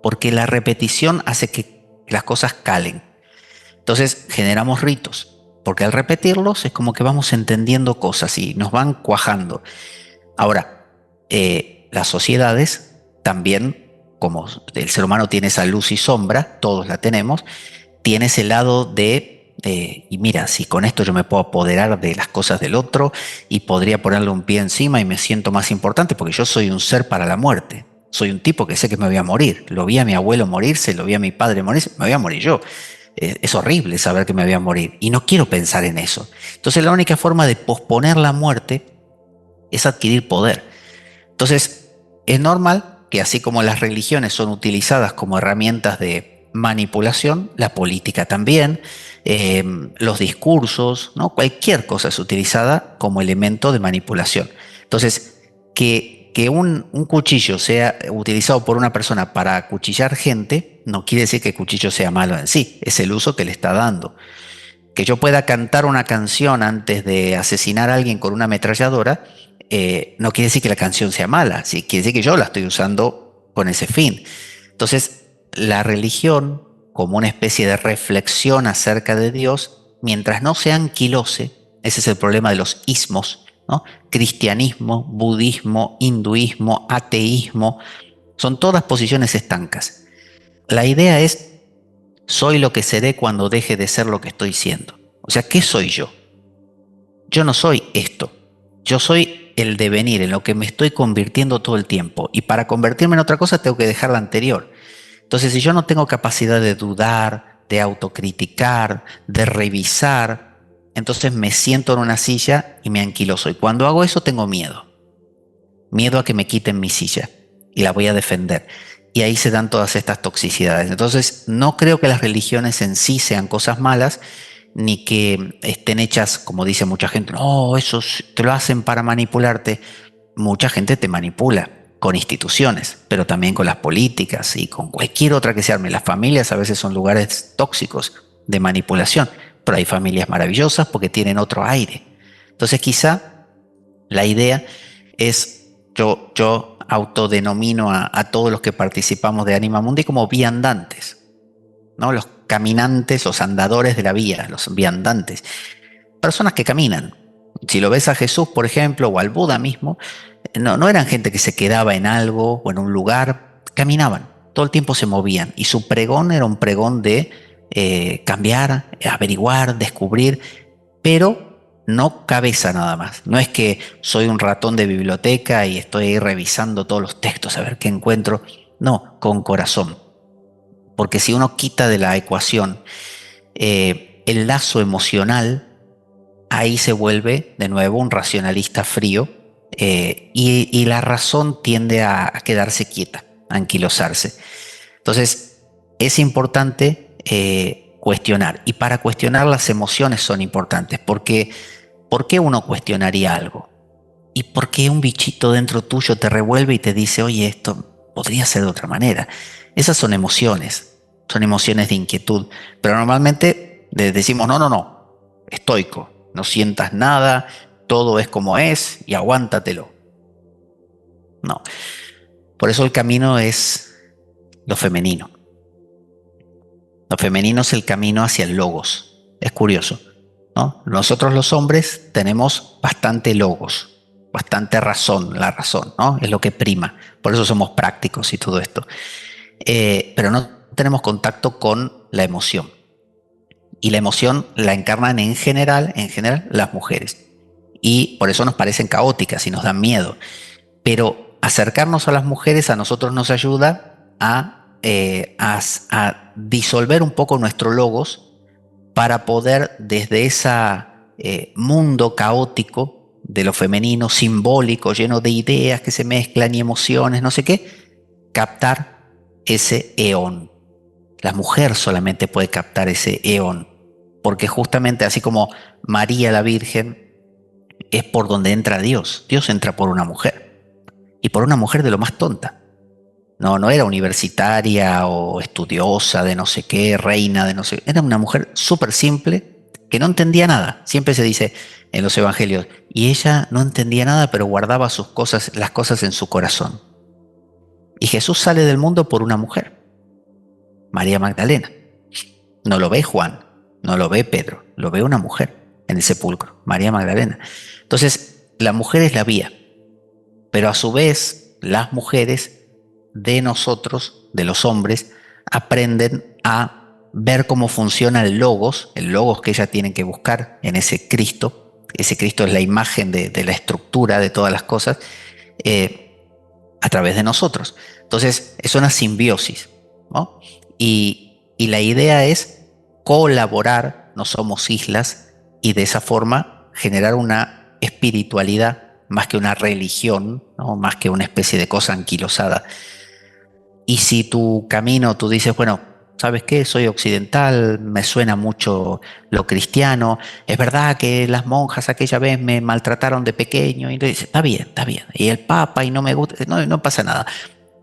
Porque la repetición hace que las cosas calen. Entonces generamos ritos, porque al repetirlos es como que vamos entendiendo cosas y nos van cuajando. Ahora, las sociedades también, como el ser humano tiene esa luz y sombra, todos la tenemos, tiene ese lado y mira, si con esto yo me puedo apoderar de las cosas del otro y podría ponerle un pie encima y me siento más importante porque yo soy un ser para la muerte. Soy un tipo que sé que me voy a morir. Lo vi a mi abuelo morirse, lo vi a mi padre morirse, me voy a morir yo. Es horrible saber que me voy a morir y no quiero pensar en eso. Entonces la única forma de posponer la muerte es adquirir poder. Entonces es normal que así como las religiones son utilizadas como herramientas de manipulación, la política también, los discursos, ¿no? Cualquier cosa es utilizada como elemento de manipulación. Entonces, que un cuchillo sea utilizado por una persona para acuchillar gente, no quiere decir que el cuchillo sea malo en sí, es el uso que le está dando. Que yo pueda cantar una canción antes de asesinar a alguien con una ametralladora, no quiere decir que la canción sea mala, sí, quiere decir que yo la estoy usando con ese fin. Entonces, la religión, como una especie de reflexión acerca de Dios, mientras no se anquilose, ese es el problema de los ismos, ¿no? Cristianismo, budismo, hinduismo, ateísmo, son todas posiciones estancas. La idea es, soy lo que seré cuando deje de ser lo que estoy siendo. O sea, ¿qué soy yo? Yo no soy esto. Yo soy el devenir, en lo que me estoy convirtiendo todo el tiempo. Y para convertirme en otra cosa tengo que dejar la anterior. Entonces, si yo no tengo capacidad de dudar, de autocriticar, de revisar, entonces me siento en una silla y me anquiloso. Y cuando hago eso tengo miedo. Miedo a que me quiten mi silla. Y la voy a defender. Y ahí se dan todas estas toxicidades. Entonces, no creo que las religiones en sí sean cosas malas. ni que estén hechas, como dice mucha gente, no, eso te lo hacen para manipularte. Mucha gente te manipula con instituciones, pero también con las políticas y con cualquier otra que se arme. Las familias a veces son lugares tóxicos de manipulación, pero hay familias maravillosas porque tienen otro aire. Entonces quizá la idea es, yo autodenomino a todos los que participamos de Anima Mundi como viandantes, ¿no? Los caminantes, los andadores de la vía, los viandantes. Personas que caminan. Si lo ves a Jesús, por ejemplo, o al Buda mismo, no eran gente que se quedaba en algo o en un lugar, caminaban, todo el tiempo se movían y su pregón era un pregón de cambiar, averiguar, descubrir, pero no cabeza nada más. No es que soy un ratón de biblioteca y estoy ahí revisando todos los textos a ver qué encuentro. No, con corazón. Porque si uno quita de la ecuación el lazo emocional, ahí se vuelve de nuevo un racionalista frío y la razón tiende a quedarse quieta, a anquilosarse. Entonces es importante cuestionar, y para cuestionar las emociones son importantes, porque ¿por qué uno cuestionaría algo? ¿Y por qué un bichito dentro tuyo te revuelve y te dice, oye, esto podría ser de otra manera? Esas son emociones de inquietud, pero normalmente decimos, no, estoico, no sientas nada, todo es como es y aguántatelo. No, por eso el camino es lo femenino. Lo femenino es el camino hacia el logos. Es curioso, ¿no? Nosotros los hombres tenemos bastante logos, bastante razón, la razón, ¿no? Es lo que prima. Por eso somos prácticos y todo esto. Pero no tenemos contacto con la emoción. Y la emoción la encarnan en general las mujeres. Y por eso nos parecen caóticas y nos dan miedo. Pero acercarnos a las mujeres a nosotros nos ayuda a disolver un poco nuestro logos para poder desde ese mundo caótico de lo femenino, simbólico, lleno de ideas que se mezclan y emociones, no sé qué, captar ese eón. La mujer solamente puede captar ese eón, porque justamente así como María la Virgen es por donde entra Dios. Dios entra por una mujer, y por una mujer de lo más tonta. No era universitaria o estudiosa de no sé qué, reina de no sé qué. Era una mujer súper simple que no entendía nada. Siempre se dice en los evangelios, y ella no entendía nada, pero guardaba las cosas en su corazón. Y Jesús sale del mundo por una mujer, María Magdalena. No lo ve Juan, no lo ve Pedro, lo ve una mujer en el sepulcro, María Magdalena. Entonces, la mujer es la vía, pero a su vez las mujeres de nosotros, de los hombres, aprenden a ver cómo funciona el logos que ellas tienen que buscar en ese Cristo. Ese Cristo es la imagen de la estructura de todas las cosas, a través de nosotros. Entonces es una simbiosis, ¿no? Y la idea es colaborar, no somos islas, y de esa forma generar una espiritualidad más que una religión, ¿no? Más que una especie de cosa anquilosada. Y si tu camino, tú dices, bueno, ¿sabes qué? Soy occidental, me suena mucho lo cristiano, es verdad que las monjas aquella vez me maltrataron de pequeño, y entonces está bien, y el Papa, y no me gusta, no pasa nada.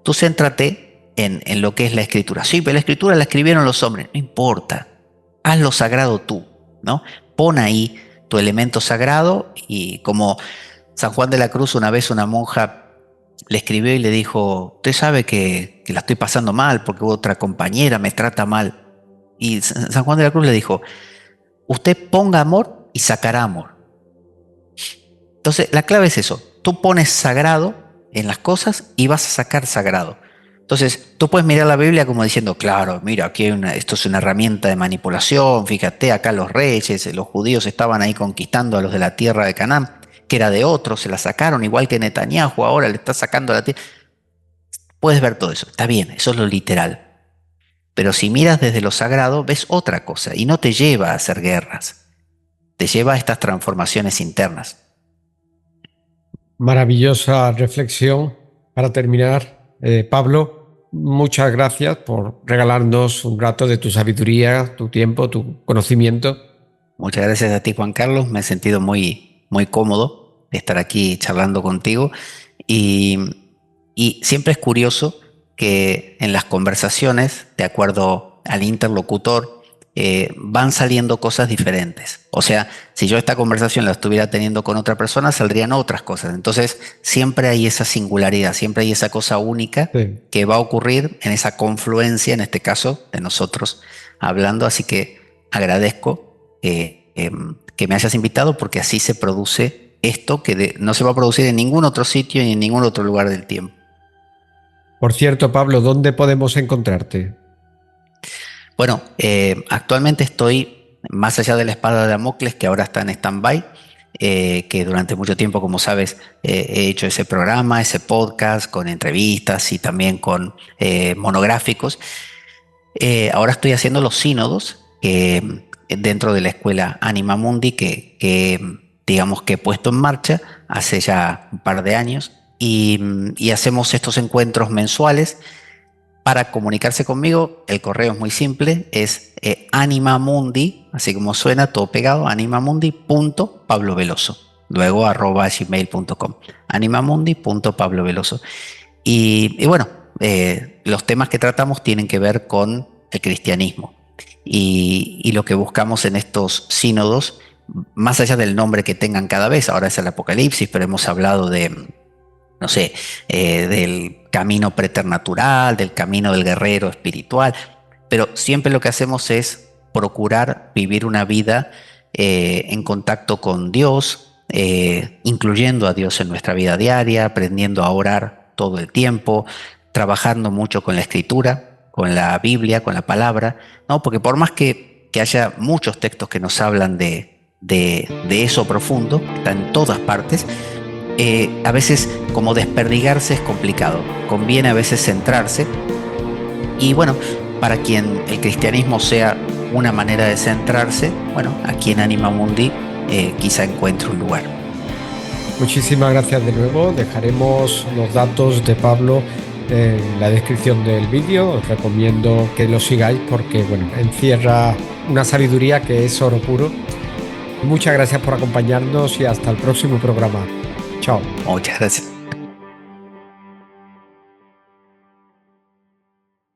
Tú céntrate en lo que es la escritura. Sí, pero la escritura la escribieron los hombres, no importa, haz lo sagrado tú, ¿no? Pon ahí tu elemento sagrado, y como San Juan de la Cruz, una vez una monja le escribió y le dijo, usted sabe que la estoy pasando mal porque otra compañera me trata mal. Y San Juan de la Cruz le dijo, usted ponga amor y sacará amor. Entonces la clave es eso, tú pones sagrado en las cosas y vas a sacar sagrado. Entonces tú puedes mirar la Biblia como diciendo, claro, mira, aquí esto es una herramienta de manipulación, fíjate, acá los reyes, los judíos estaban ahí conquistando a los de la tierra de Canaán, que era de otros, se la sacaron, igual que Netanyahu ahora le está sacando a la tierra. Puedes ver todo eso, está bien, eso es lo literal. Pero si miras desde lo sagrado, ves otra cosa, y no te lleva a hacer guerras, te lleva a estas transformaciones internas. Maravillosa reflexión. Para terminar, Pablo, muchas gracias por regalarnos un rato de tu sabiduría, tu tiempo, tu conocimiento. Muchas gracias a ti, Juan Carlos. Me he sentido muy, muy cómodo de estar aquí charlando contigo. Y, y siempre es curioso que en las conversaciones, de acuerdo al interlocutor, van saliendo cosas diferentes. O sea, si yo esta conversación la estuviera teniendo con otra persona, saldrían otras cosas. Entonces, siempre hay esa singularidad, siempre hay esa cosa única Sí. que va a ocurrir en esa confluencia, en este caso, de nosotros hablando. Así que agradezco que me hayas invitado, porque así se produce esto que no se va a producir en ningún otro sitio ni en ningún otro lugar del tiempo. Por cierto, Pablo, ¿dónde podemos encontrarte? Bueno, actualmente estoy más allá de la espada de Damocles, que ahora está en stand-by, que durante mucho tiempo, como sabes, he hecho ese programa, ese podcast con entrevistas y también con monográficos. Ahora estoy haciendo los sínodos dentro de la escuela Anima Mundi digamos que he puesto en marcha hace ya un par de años y hacemos estos encuentros mensuales. Para comunicarse conmigo, el correo es muy simple, es animamundi, así como suena, todo pegado, animamundi.pabloveloso, luego @gmail.com, animamundi.pabloveloso. Y bueno, los temas que tratamos tienen que ver con el cristianismo. Y lo que buscamos en estos sínodos, más allá del nombre que tengan cada vez, ahora es el Apocalipsis, pero hemos hablado de, no sé, del camino preternatural, del camino del guerrero espiritual, pero siempre lo que hacemos es procurar vivir una vida en contacto con Dios, incluyendo a Dios en nuestra vida diaria, aprendiendo a orar todo el tiempo, trabajando mucho con la escritura, con la Biblia, con la palabra, ¿no? Porque por más que haya muchos textos que nos hablan de eso profundo, está en todas partes, a veces como desperdigarse es complicado, conviene a veces centrarse y bueno, para quien el cristianismo sea una manera de centrarse, bueno, aquí en Anima Mundi quizá encuentre un lugar. Muchísimas gracias de nuevo. Dejaremos los datos de Pablo en la descripción del vídeo. Os recomiendo que lo sigáis porque, bueno, encierra una sabiduría que es oro puro. Muchas gracias por acompañarnos y hasta el próximo programa. Chao. Muchas gracias.